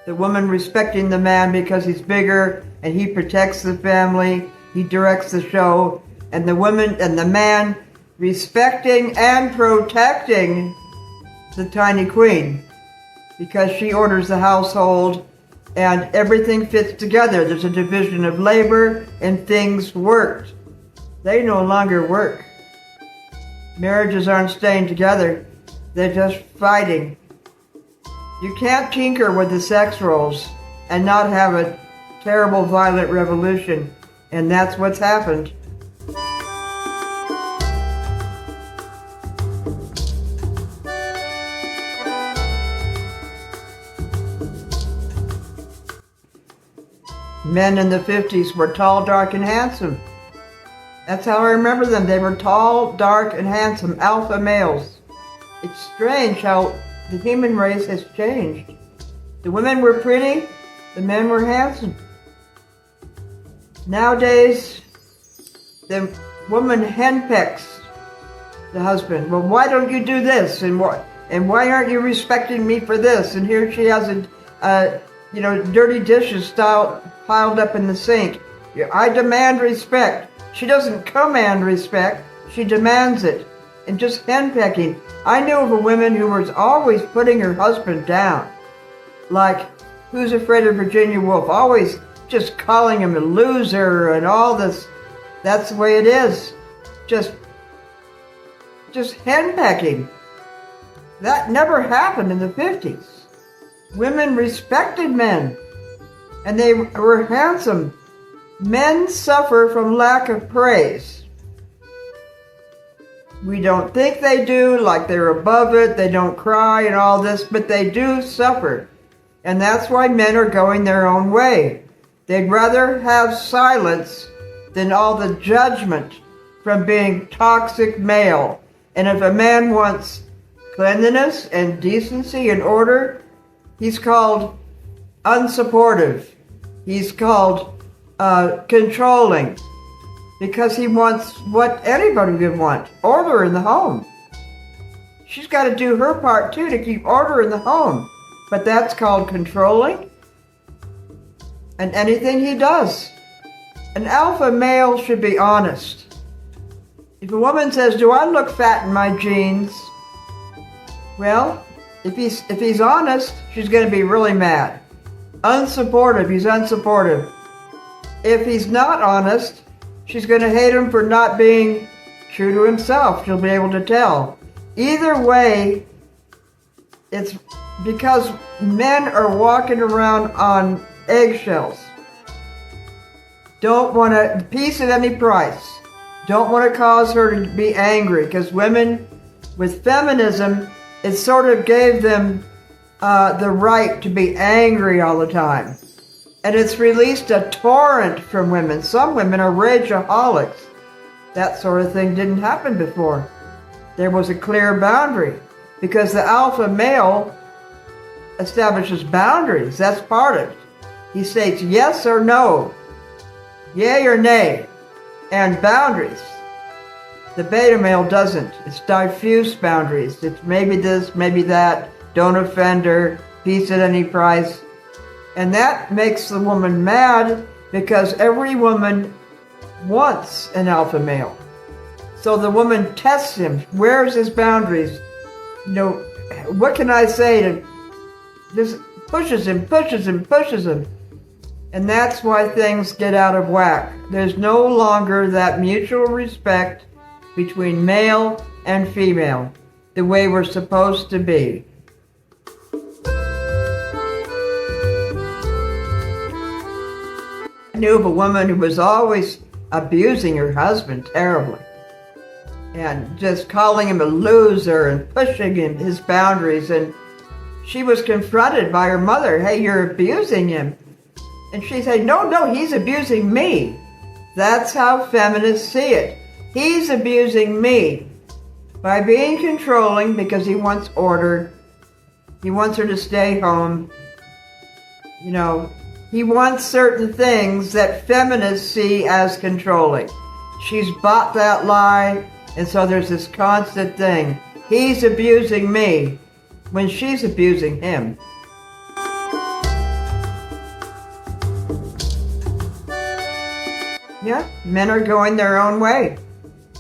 The woman respecting the man because he's bigger and he protects the family, he directs the show, and the woman and the man respecting and protecting the tiny queen, because she orders the household and everything fits together. There's a division of labor and things worked. They no longer work. Marriages aren't staying together. They're just fighting. You can't tinker with the sex roles and not have a terrible violent revolution. And that's what's happened. Men in the 50s were tall, dark, and handsome. That's how I remember them. They were tall, dark, and handsome, alpha males. It's strange how the human race has changed. The women were pretty, the men were handsome. Nowadays, the woman henpecks the husband. Well, why don't you do this? And why aren't you respecting me for this? And here she has dirty dishes piled up in the sink. I demand respect. She doesn't command respect. She demands it. And just henpecking. I knew of a woman who was always putting her husband down. Like, Who's Afraid of Virginia Woolf? Always just calling him a loser and all this. That's the way it is. Just henpecking. That never happened in the 50s. Women respected men, and they were handsome. Men suffer from lack of praise. We don't think they do, like they're above it, they don't cry and all this, but they do suffer. And that's why men are going their own way. They'd rather have silence than all the judgment from being toxic male. And if a man wants cleanliness and decency and order, he's called unsupportive. He's called controlling, because he wants what anybody would want, order in the home. She's got to do her part too to keep order in the home, but that's called controlling. And anything he does. An alpha male should be honest. If a woman says, "Do I look fat in my jeans?" Well, if he's honest, she's going to be really mad. Unsupportive, he's unsupportive. If he's not honest, she's going to hate him for not being true to himself. She'll be able to tell. Either way, it's because men are walking around on eggshells. Don't want to peace at any price. Don't want to cause her to be angry, because women with feminism, it sort of gave them the right to be angry all the time. And it's released a torrent from women. Some women are rageaholics. That sort of thing didn't happen before. There was a clear boundary, because the alpha male establishes boundaries. That's part of it. He states yes or no, yay or nay, and boundaries. The beta male doesn't. It's diffuse boundaries. It's maybe this, maybe that, don't offend her, peace at any price. And that makes the woman mad, because every woman wants an alpha male. So the woman tests him. Where's his boundaries? What can I say to just pushes him. And that's why things get out of whack. There's no longer that mutual respect between male and female, the way we're supposed to be. I knew of a woman who was always abusing her husband terribly, and just calling him a loser and pushing his boundaries. And she was confronted by her mother, "Hey, you're abusing him." And she said, no, he's abusing me. That's how feminists see it. He's abusing me by being controlling, because he wants order. He wants her to stay home. He wants certain things that feminists see as controlling. She's bought that lie, and so there's this constant thing. He's abusing me when she's abusing him. Yeah, men are going their own way.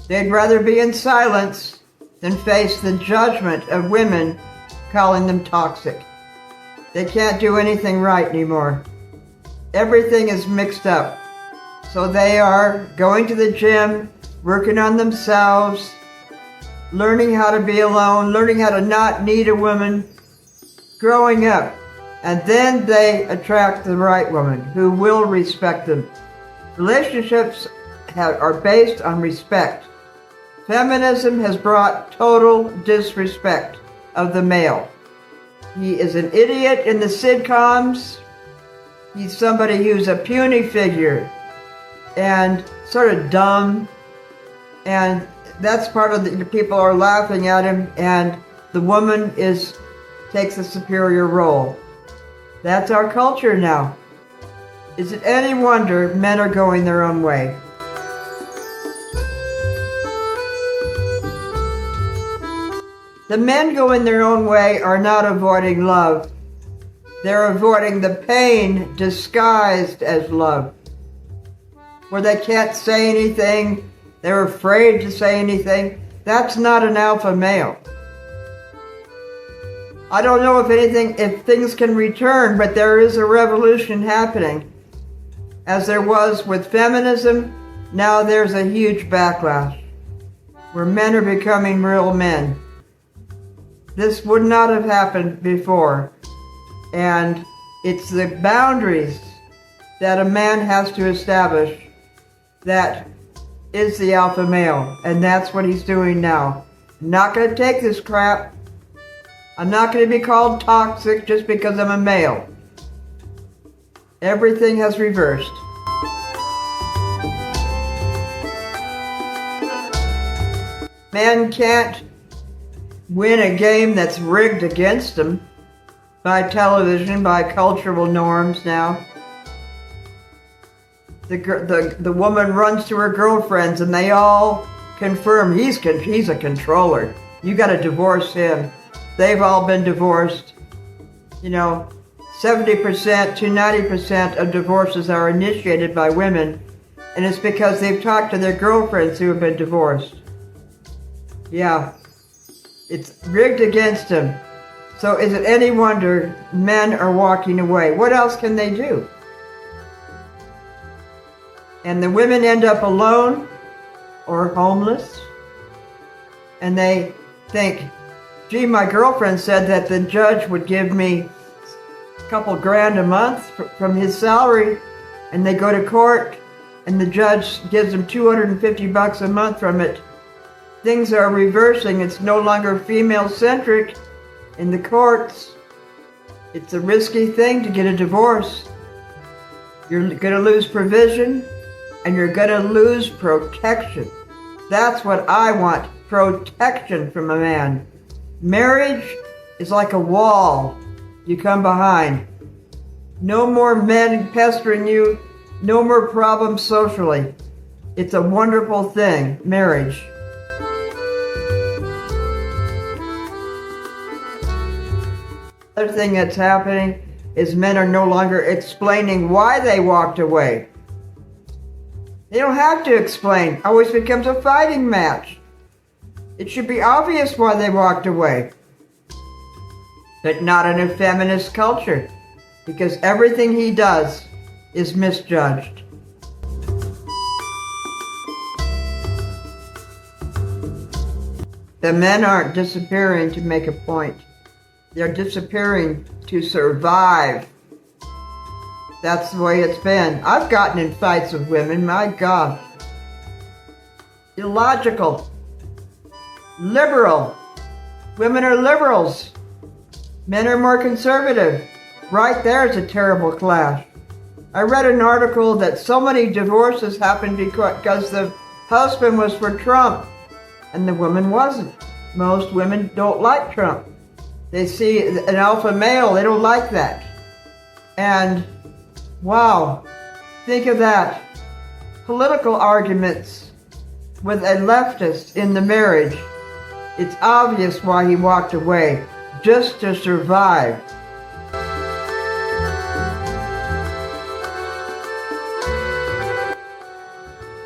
They'd rather be in silence than face the judgment of women calling them toxic. They can't do anything right anymore. Everything is mixed up. So they are going to the gym, working on themselves, learning how to be alone, learning how to not need a woman, growing up. And then they attract the right woman who will respect them. Relationships are based on respect. Feminism has brought total disrespect of the male. He is an idiot in the sitcoms. He's somebody who's a puny figure and sort of dumb. And that's part of the people are laughing at him, and the woman takes a superior role. That's our culture now. Is it any wonder men are going their own way? The men going their own way are not avoiding love. They're avoiding the pain disguised as love. Where they can't say anything, they're afraid to say anything. That's not an alpha male. I don't know if things can return, but there is a revolution happening. As there was with feminism, now there's a huge backlash where men are becoming real men. This would not have happened before. And it's the boundaries that a man has to establish that is the alpha male. And that's what he's doing now. I'm not going to take this crap. I'm not going to be called toxic just because I'm a male. Everything has reversed. Men can't win a game that's rigged against them by television, by cultural norms now. The woman runs to her girlfriends and they all confirm he's a controller. You got to divorce him. They've all been divorced. 70% to 90% of divorces are initiated by women, and it's because they've talked to their girlfriends who have been divorced. Yeah, it's rigged against them. So is it any wonder men are walking away? What else can they do? And the women end up alone or homeless, and they think, gee, my girlfriend said that the judge would give me a couple grand a month from his salary, and they go to court and the judge gives them $250 a month from it. Things are reversing. It's no longer female-centric in the courts. It's a risky thing to get a divorce. You're going to lose provision and you're going to lose protection. That's what I want, protection from a man. Marriage is like a wall you come behind. No more men pestering you, no more problems socially. It's a wonderful thing, marriage. Other thing that's happening is men are no longer explaining why they walked away. They don't have to explain. It always becomes a fighting match. It should be obvious why they walked away. But not in a feminist culture, because everything he does is misjudged. The men aren't disappearing to make a point. They're disappearing to survive. That's the way it's been. I've gotten in fights with women, my God. Illogical. Liberal. Women are liberals. Men are more conservative. Right there is a terrible clash. I read an article that so many divorces happened because the husband was for Trump and the woman wasn't. Most women don't like Trump. They see an alpha male, they don't like that. And wow, think of that. Political arguments with a leftist in the marriage. It's obvious why he walked away, just to survive.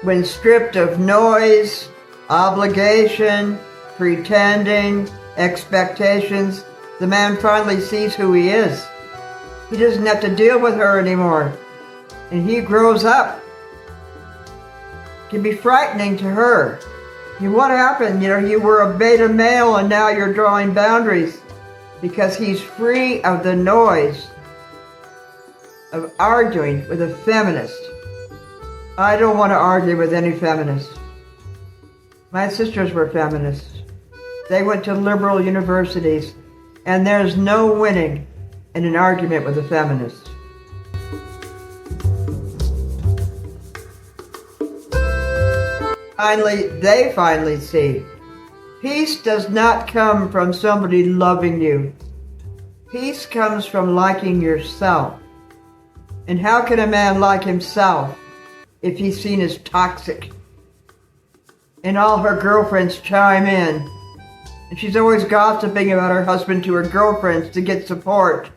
when stripped of noise, obligation, pretending, expectations, the man finally sees who he is. He doesn't have to deal with her anymore. And he grows up. It can be frightening to her. What happened? You were a beta male and now you're drawing boundaries, because he's free of the noise of arguing with a feminist. I don't want to argue with any feminist. My sisters were feminists. They went to liberal universities, and there's no winning in an argument with a feminist. They finally see. Peace does not come from somebody loving you. Peace comes from liking yourself. And how can a man like himself if he's seen as toxic? And all her girlfriends chime in. And she's always gossiping about her husband to her girlfriends to get support.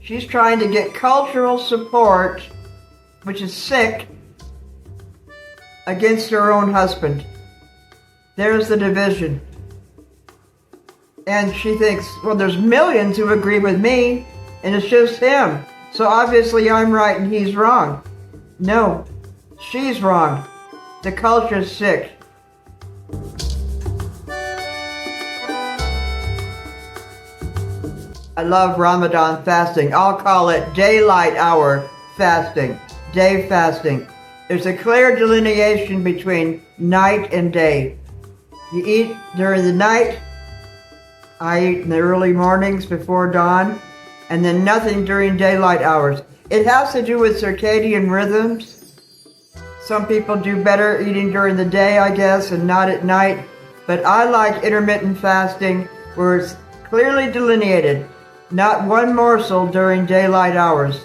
She's trying to get cultural support, which is sick, against her own husband. There's the division. And she thinks, well, there's millions who agree with me, and it's just him. So obviously I'm right and he's wrong. No, she's wrong. The culture's sick. I love Ramadan fasting. I'll call it daylight hour fasting, day fasting. There's a clear delineation between night and day. You eat during the night. I eat in the early mornings before dawn, and then nothing during daylight hours. It has to do with circadian rhythms. Some people do better eating during the day, I guess, and not at night. But I like intermittent fasting where it's clearly delineated. Not one morsel during daylight hours.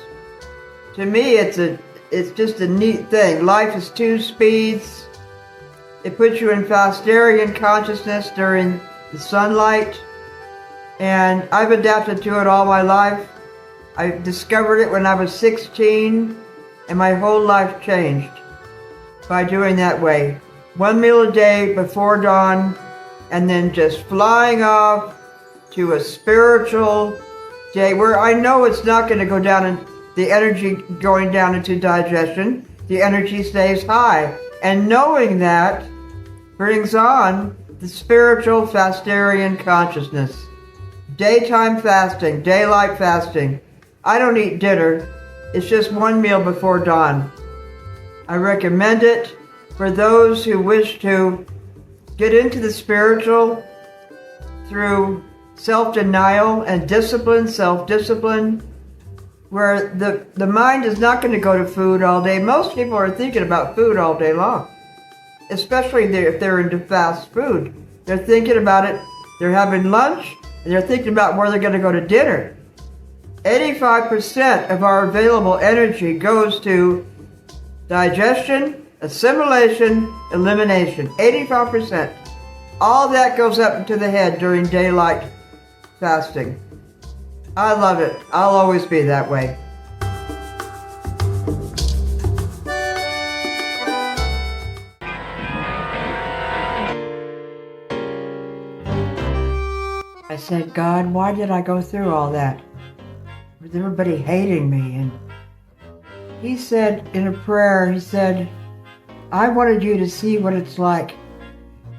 To me, it's just a neat thing. Life is 2 speeds. It puts you in Fastarian consciousness during the sunlight. And I've adapted to it all my life. I discovered it when I was 16, and my whole life changed by doing that way. 1 meal a day before dawn, and then just flying off to a spiritual day where I know it's not going to go down in the energy going down into digestion. The energy stays high. And knowing that brings on the spiritual Fastarian consciousness. Daytime fasting, daylight fasting. I don't eat dinner. It's just 1 meal before dawn. I recommend it for those who wish to get into the spiritual through self-denial and discipline, self-discipline, where the mind is not going to go to food all day. Most people are thinking about food all day long, especially if they're into fast food. They're thinking about it. They're having lunch, and they're thinking about where they're going to go to dinner. 85% of our available energy goes to digestion, assimilation, elimination. 85%. All that goes up into the head during daylight fasting. I love it. I'll always be that way. I said, God, why did I go through all that? With everybody hating me. And he said in a prayer, he said, I wanted you to see what it's like.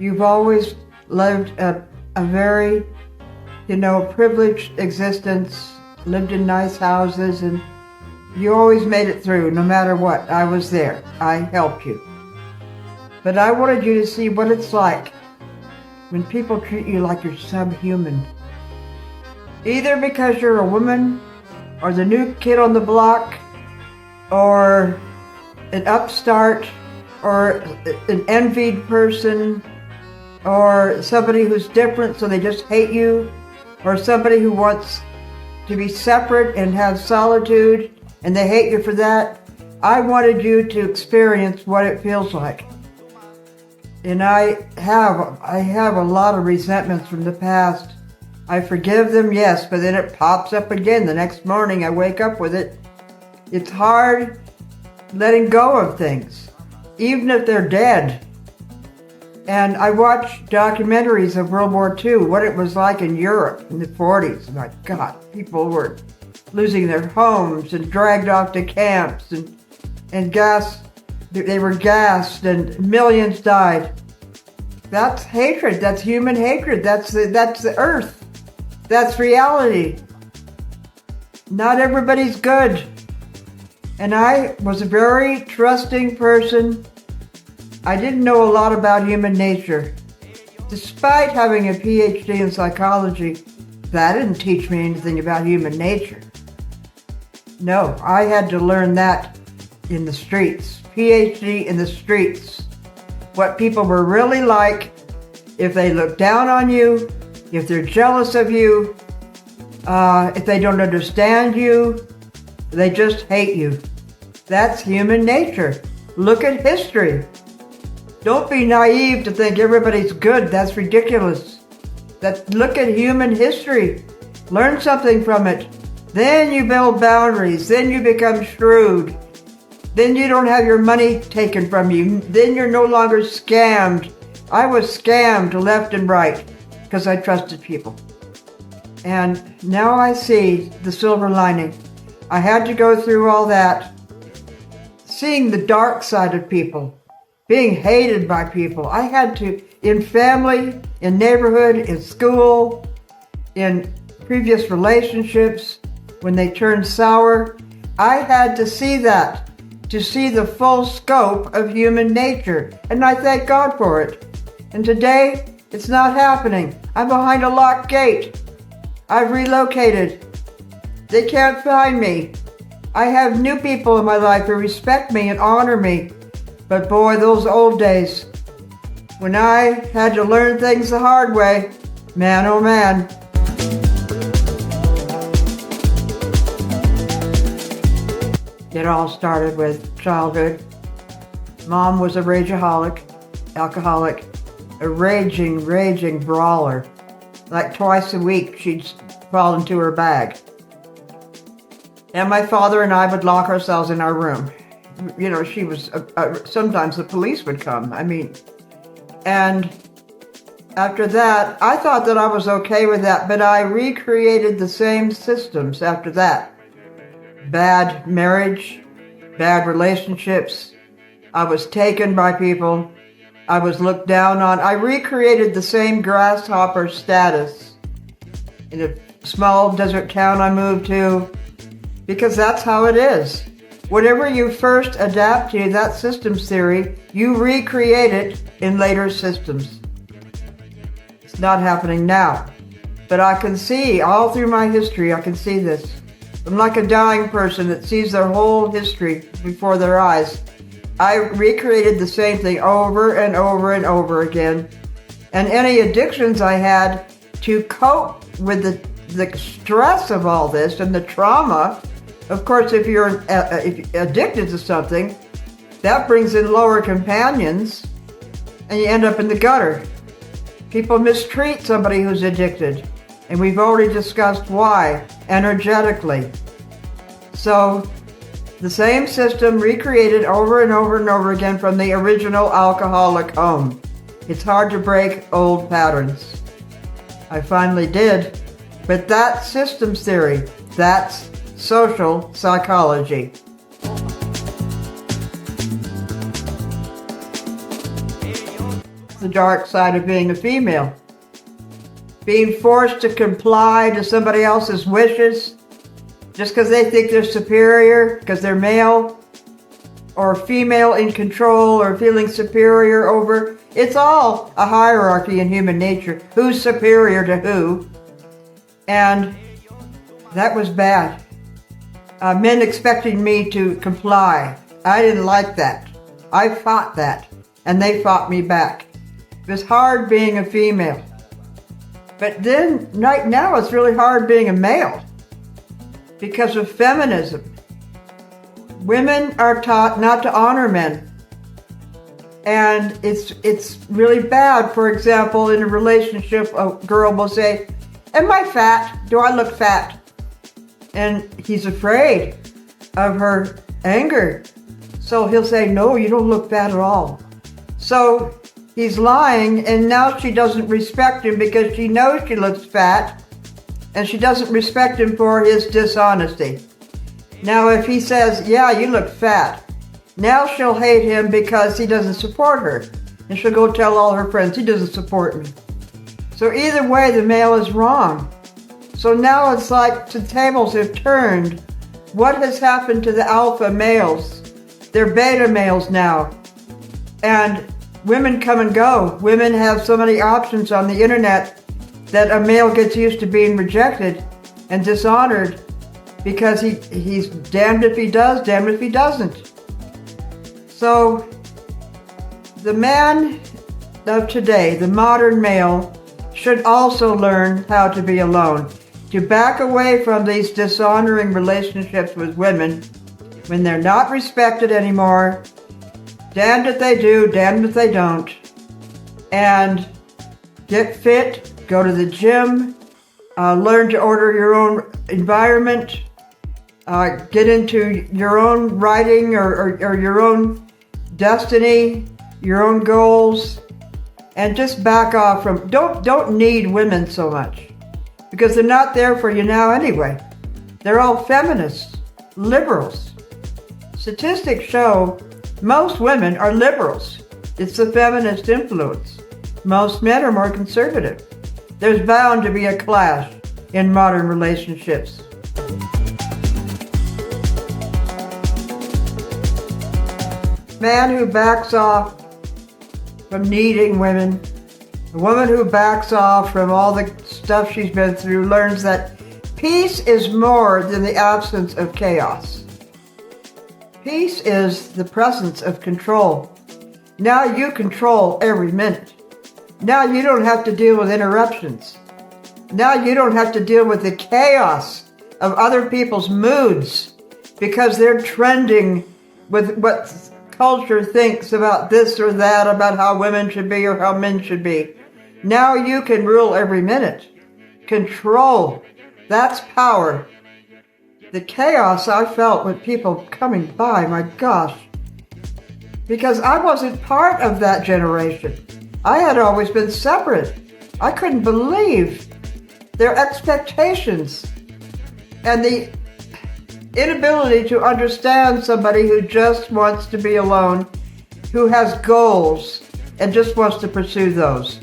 You've always lived a very, privileged existence, lived in nice houses, and you always made it through, no matter what. I was there. I helped you. But I wanted you to see what it's like when people treat you like you're subhuman. Either because you're a woman, or the new kid on the block, or an upstart, or an envied person, or somebody who's different so they just hate you, or somebody who wants to be separate and have solitude and they hate you for that. I wanted you to experience what it feels like. And I have a lot of resentments from the past. I forgive them, yes, but then it pops up again. The next morning I wake up with it. It's hard letting go of things. even if they're dead. And I watched documentaries of World War II, what it was like in Europe in the 40s. My God, people were losing their homes and dragged off to camps and they were gassed and millions died. That's hatred. That's human hatred. That's the earth. That's reality. Not everybody's good. And I was a very trusting person. I didn't know a lot about human nature. Despite having a Ph.D. in psychology, that didn't teach me anything about human nature. No, I had to learn that in the streets. Ph.D. in the streets. What people were really like, if they look down on you, if they're jealous of you, if they don't understand you, they just hate you. That's human nature. Look at history. Don't be naive to think everybody's good. That's ridiculous. Look at human history. Learn something from it. Then you build boundaries. Then you become shrewd. Then you don't have your money taken from you. Then you're no longer scammed. I was scammed left and right because I trusted people. And now I see the silver lining. I had to go through all that, seeing the dark side of people, being hated by people. I had to, in family, in neighborhood, in school, in previous relationships, when they turned sour, I had to see that, to see the full scope of human nature. And I thank God for it. And today, it's not happening. I'm behind a locked gate. I've relocated. They can't find me. I have new people in my life who respect me and honor me. But boy, those old days, when I had to learn things the hard way, man, oh man. It all started with childhood. Mom was a rageaholic, alcoholic, a raging brawler. Like twice a week, she'd fall into her bag. And my father and I would lock ourselves in our room. You know, she was, sometimes the police would come. And after that, I thought that I was okay with that, but I recreated the same systems after that. Bad marriage, bad relationships. I was taken by people. I was looked down on. I recreated the same grasshopper status in a small desert town I moved to, because that's how it is. Whatever you first adapt to, that systems theory, you recreate it in later systems. It's not happening now. But I can see, all through my history, I can see this. I'm like a dying person that sees their whole history before their eyes. I recreated the same thing over and over and over again. And any addictions I had to cope with the stress of all this and the trauma. Of course, if you're addicted to something, that brings in lower companions and you end up in the gutter. People mistreat somebody who's addicted. And we've already discussed why, energetically. So, the same system recreated over and over and over again from the original alcoholic home. It's hard to break old patterns. I finally did. But that's systems theory. That's social psychology. The dark side of being a female. Being forced to comply to somebody else's wishes just because they think they're superior, because they're male, or female in control, or feeling superior over. It's all a hierarchy in human nature. Who's superior to who? And that was bad. Men expecting me to comply. I didn't like that. I fought that, and they fought me back. It was hard being a female. But then, right now, it's really hard being a male because of feminism. Women are taught not to honor men. And it's really bad. For example, in a relationship, a girl will say, "Am I fat? Do I look fat?" And he's afraid of her anger. So he'll say, no, you don't look fat at all. So he's lying, and now she doesn't respect him because she knows she looks fat, and she doesn't respect him for his dishonesty. Now if he says, yeah, you look fat, now she'll hate him because he doesn't support her. And she'll go tell all her friends, he doesn't support me. So either way, the male is wrong. So now it's like the tables have turned. What has happened to the alpha males? They're beta males now. And women come and go. Women have so many options on the internet that a male gets used to being rejected and dishonored because he's damned if he does, damned if he doesn't. So the man of today, the modern male, should also learn how to be alone, to back away from these dishonoring relationships with women when they're not respected anymore. Damned if they do, damned if they don't. And get fit, go to the gym, learn to order your own environment, get into your own writing or your own destiny, your own goals, and just back off from, don't need women so much because they're not there for you now anyway. They're all feminists, liberals. Statistics show most women are liberals. It's the feminist influence. Most men are more conservative. There's bound to be a clash in modern relationships. Man who backs off from needing women, a woman who backs off from all the stuff she's been through, learns that peace is more than the absence of chaos. Peace is the presence of control. Now you control every minute. Now you don't have to deal with interruptions. Now you don't have to deal with the chaos of other people's moods because they're trending with what culture thinks about this or that, about how women should be or how men should be. Now you can rule every minute. Control. That's power. The chaos I felt with people coming by, my gosh. Because I wasn't part of that generation. I had always been separate. I couldn't believe their expectations and the inability to understand somebody who just wants to be alone, who has goals and just wants to pursue those.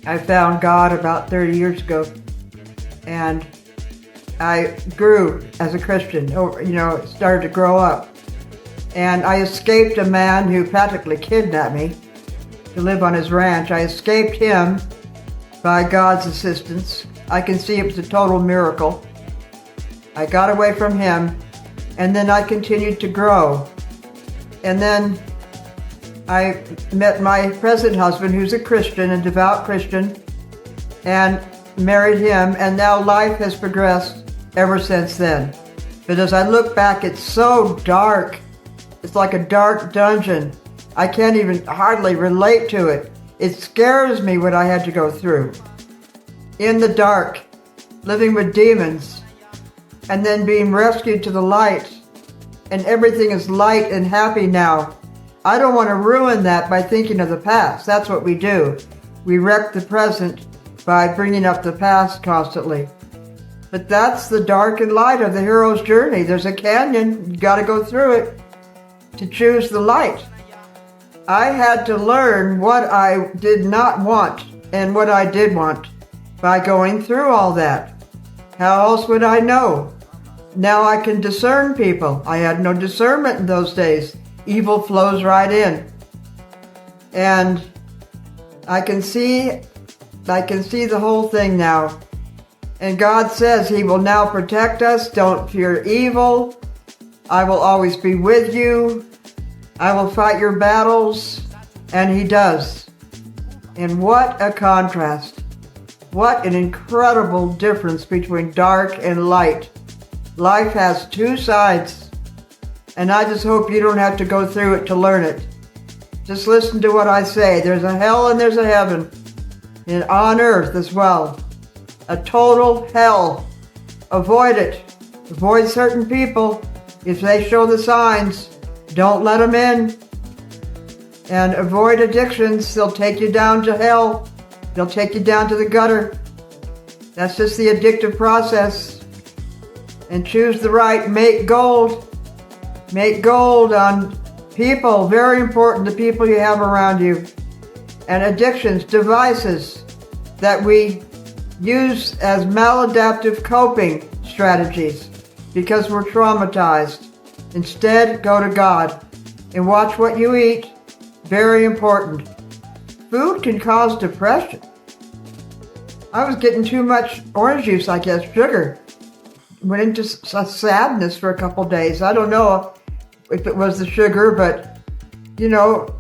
I found God about 30 years ago, and I grew as a Christian, started to grow up. And I escaped a man who practically kidnapped me to live on his ranch. I escaped him by God's assistance. I can see it was a total miracle. I got away from him, and then I continued to grow. And then I met my present husband, who's a Christian, a devout Christian, and married him, and now life has progressed ever since then. But as I look back, it's so dark. It's like a dark dungeon. I can't even hardly relate to it. It scares me what I had to go through. In the dark, living with demons, and then being rescued to the light, and everything is light and happy now. I don't want to ruin that by thinking of the past. That's what we do. We wreck the present by bringing up the past constantly. But that's the dark and light of the hero's journey. There's a canyon. You got to go through it to choose the light. I had to learn what I did not want and what I did want by going through all that. How else would I know? Now I can discern people. I had no discernment in those days. Evil flows right in. And I can see the whole thing now. And God says He will now protect us. Don't fear evil. I will always be with you. I will fight your battles. And He does. And what a contrast. What an incredible difference between dark and light. Life has two sides. And I just hope you don't have to go through it to learn it. Just listen to what I say. There's a hell and there's a heaven. And on earth as well. A total hell avoid it. Avoid certain people. If they show the signs, don't let them in. And avoid addictions. They'll take you down to hell. They'll take you down to the gutter. That's just the addictive process. And choose the right. Make gold. Make gold on people. Very important, the people you have around you. And addictions, devices that we use as maladaptive coping strategies because we're traumatized. Instead, go to God and watch what you eat. Very important. Food can cause depression. I was getting too much orange juice, I guess, sugar. Went into sadness for a couple days. I don't know if it was the sugar, but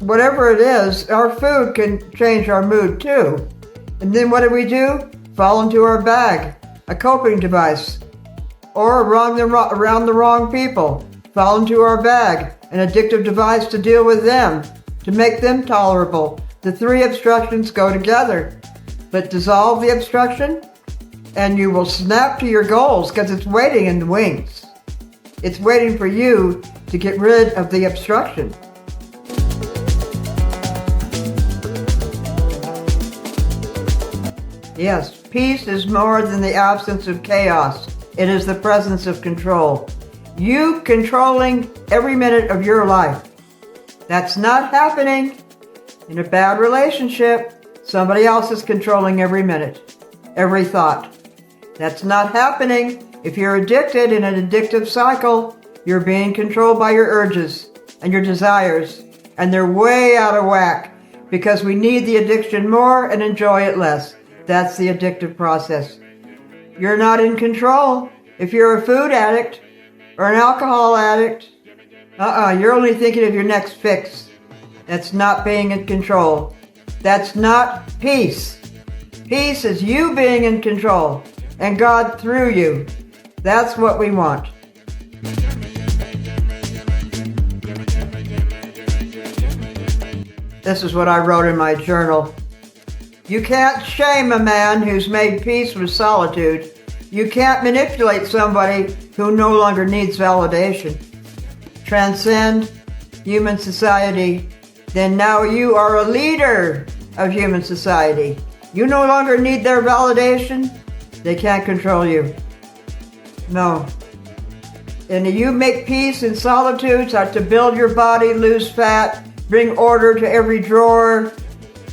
whatever it is, our food can change our mood too. And then what do? Fall into our bag, a coping device. Or around the wrong people. Fall into our bag, an addictive device to deal with them, to make them tolerable. The three obstructions go together. But dissolve the obstruction, and you will snap to your goals because it's waiting in the wings. It's waiting for you to get rid of the obstruction. Yes, peace is more than the absence of chaos. It is the presence of control. You controlling every minute of your life. That's not happening in a bad relationship. Somebody else is controlling every minute, every thought. That's not happening. If you're addicted in an addictive cycle, you're being controlled by your urges and your desires, and they're way out of whack because we need the addiction more and enjoy it less. That's the addictive process. You're not in control. If you're a food addict or an alcohol addict, you're only thinking of your next fix. That's not being in control. That's not peace. Peace is you being in control and God through you. That's what we want. This is what I wrote in my journal. You can't shame a man who's made peace with solitude. You can't manipulate somebody who no longer needs validation. Transcend human society. Then now you are a leader of human society. You no longer need their validation. They can't control you. No. And you make peace in solitude, start to build your body, lose fat, bring order to every drawer,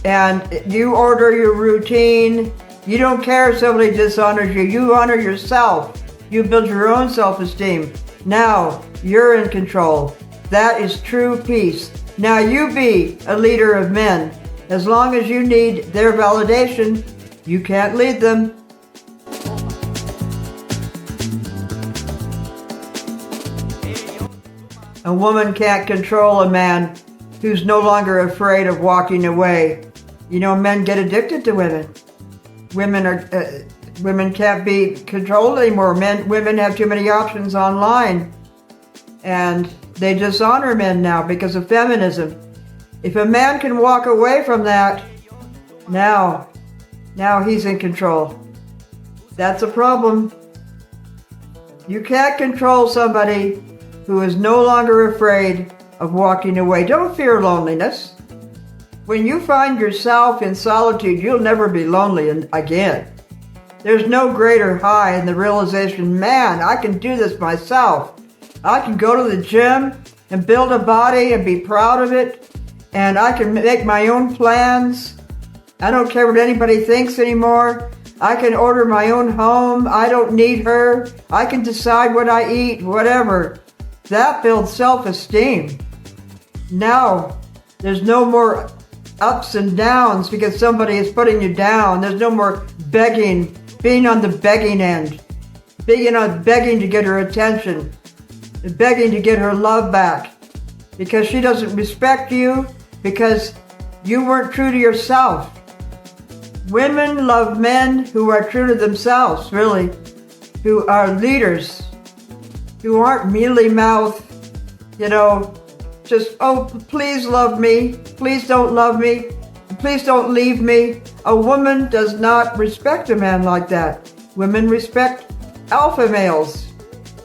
and you order your routine. You don't care if somebody dishonors you. You honor yourself. You build your own self-esteem. Now you're in control. That is true peace. Now you be a leader of men. As long as you need their validation, you can't lead them. A woman can't control a man who's no longer afraid of walking away. Men get addicted to women. Women can't be controlled anymore. Women have too many options online. And they dishonor men now because of feminism. If a man can walk away from that, now he's in control. That's a problem. You can't control somebody who is no longer afraid of walking away. Don't fear loneliness. When you find yourself in solitude, you'll never be lonely again. There's no greater high in the realization, man, I can do this myself. I can go to the gym and build a body and be proud of it. And I can make my own plans. I don't care what anybody thinks anymore. I can order my own home. I don't need her. I can decide what I eat, whatever. That builds self-esteem. Now, there's no more ups and downs because somebody is putting you down. There's no more begging, being on the begging end. Begging to get her attention. Begging to get her love back. Because she doesn't respect you. Because you weren't true to yourself. Women love men who are true to themselves, really. Who are leaders. Who aren't mealy-mouthed, just, please love me. Please don't love me. Please don't leave me. A woman does not respect a man like that. Women respect alpha males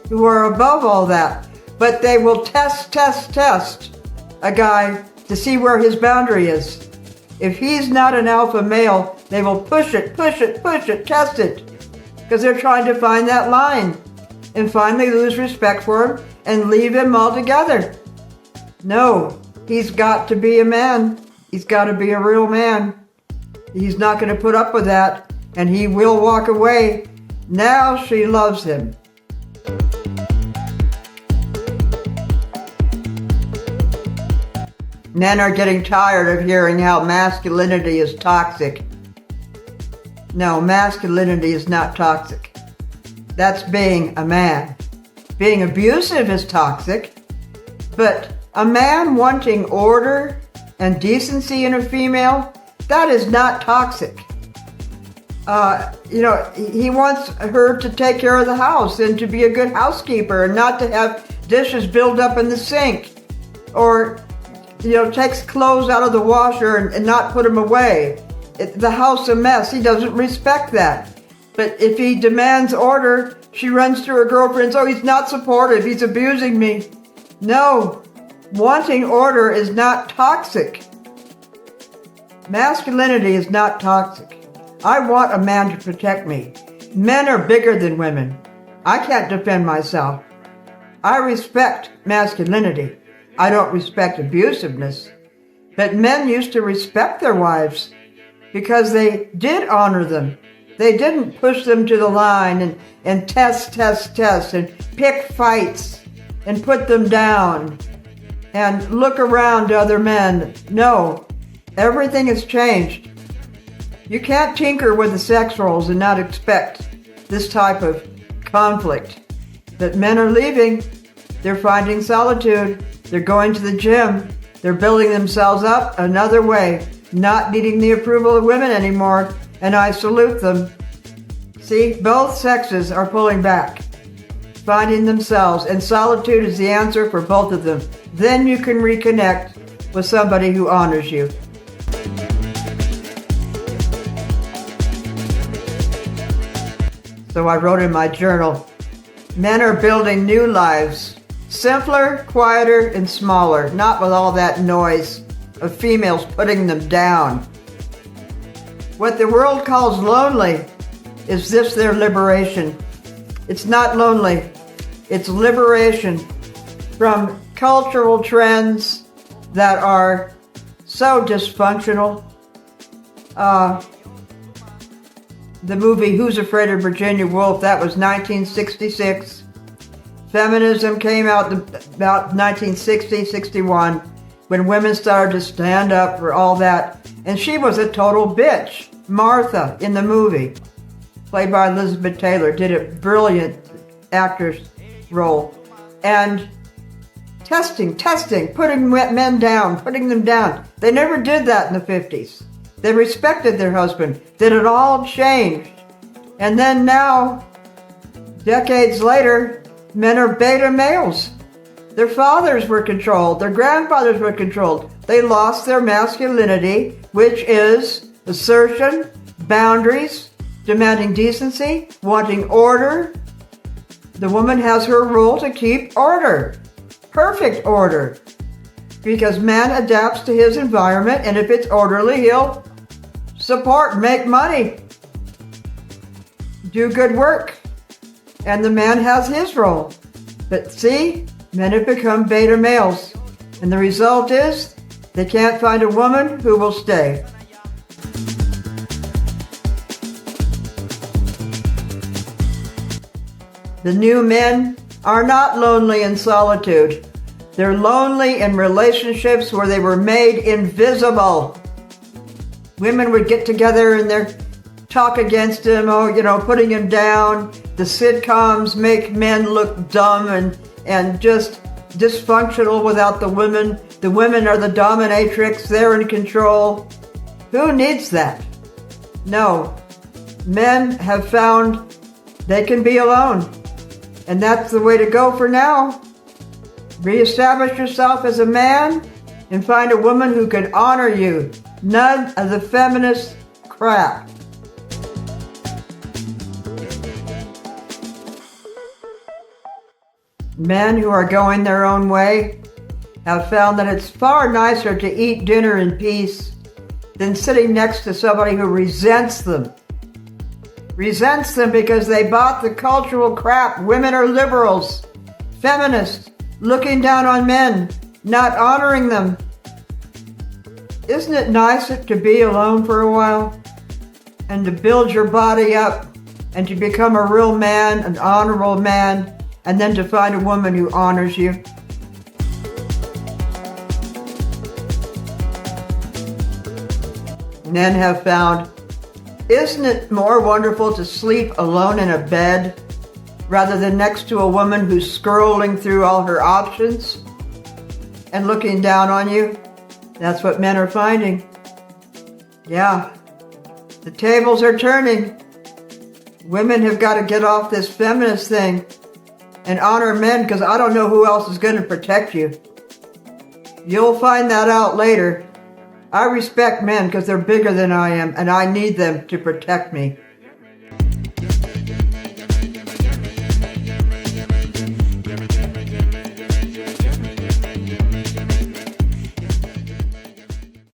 who are above all that, but they will test a guy to see where his boundary is. If he's not an alpha male, they will push it, test it, because they're trying to find that line and finally lose respect for him and leave him altogether. No, he's got to be a man. He's got to be a real man. He's not going to put up with that, and he will walk away. Now she loves him. Men are getting tired of hearing how masculinity is toxic. No, masculinity is not toxic. That's being a man. Being abusive is toxic, but a man wanting order and decency in a female, that is not toxic. He wants her to take care of the house and to be a good housekeeper and not to have dishes build up in the sink, or takes clothes out of the washer and not put them away. The house a mess. He doesn't respect that. But if he demands order, she runs to her girlfriends. Oh, he's not supportive. He's abusing me. No, wanting order is not toxic. Masculinity is not toxic. I want a man to protect me. Men are bigger than women. I can't defend myself. I respect masculinity. I don't respect abusiveness. But men used to respect their wives because they did honor them. They didn't push them to the line and test and pick fights and put them down and look around to other men. No, everything has changed. You can't tinker with the sex roles and not expect this type of conflict. But men are leaving. They're finding solitude. They're going to the gym. They're building themselves up another way, not needing the approval of women anymore, and I salute them. See, both sexes are pulling back, finding themselves, and solitude is the answer for both of them. Then you can reconnect with somebody who honors you. So I wrote in my journal, men are building new lives. Simpler, quieter, and smaller, not with all that noise of females putting them down. What the world calls lonely is this their liberation. It's not lonely, it's liberation from cultural trends that are so dysfunctional. The movie Who's Afraid of Virginia Woolf, that was 1966. Feminism came out about 1960, 61, when women started to stand up for all that. And she was a total bitch. Martha in the movie, played by Elizabeth Taylor, did a brilliant actor's role. And testing, putting men down, putting them down. They never did that in the 50s. They respected their husband. Then it all changed. And then now, decades later, men are beta males. Their fathers were controlled. Their grandfathers were controlled. They lost their masculinity, which is assertion, boundaries, demanding decency, wanting order. The woman has her role to keep order. Perfect order. Because man adapts to his environment, and if it's orderly, he'll support, make money, do good work. And the man has his role. But see, men have become beta males. And the result is, they can't find a woman who will stay. The new men are not lonely in solitude. They're lonely in relationships where they were made invisible. Women would get together and they're talk against him, putting him down. The sitcoms make men look dumb and just dysfunctional without the women. The women are the dominatrix. They're in control. Who needs that? No. Men have found they can be alone. And that's the way to go for now. Reestablish yourself as a man and find a woman who can honor you. None of the feminist crap. Men who are going their own way have found that it's far nicer to eat dinner in peace than sitting next to somebody who resents them. Resents them because they bought the cultural crap. Women are liberals, feminists, looking down on men, not honoring them. Isn't it nice to be alone for a while and to build your body up and to become a real man, an honorable man, and then to find a woman who honors you? Men have found, isn't it more wonderful to sleep alone in a bed rather than next to a woman who's scrolling through all her options and looking down on you? That's what men are finding. Yeah, the tables are turning. Women have got to get off this feminist thing and honor men, because I don't know who else is going to protect you. You'll find that out later. I respect men because they're bigger than I am, and I need them to protect me.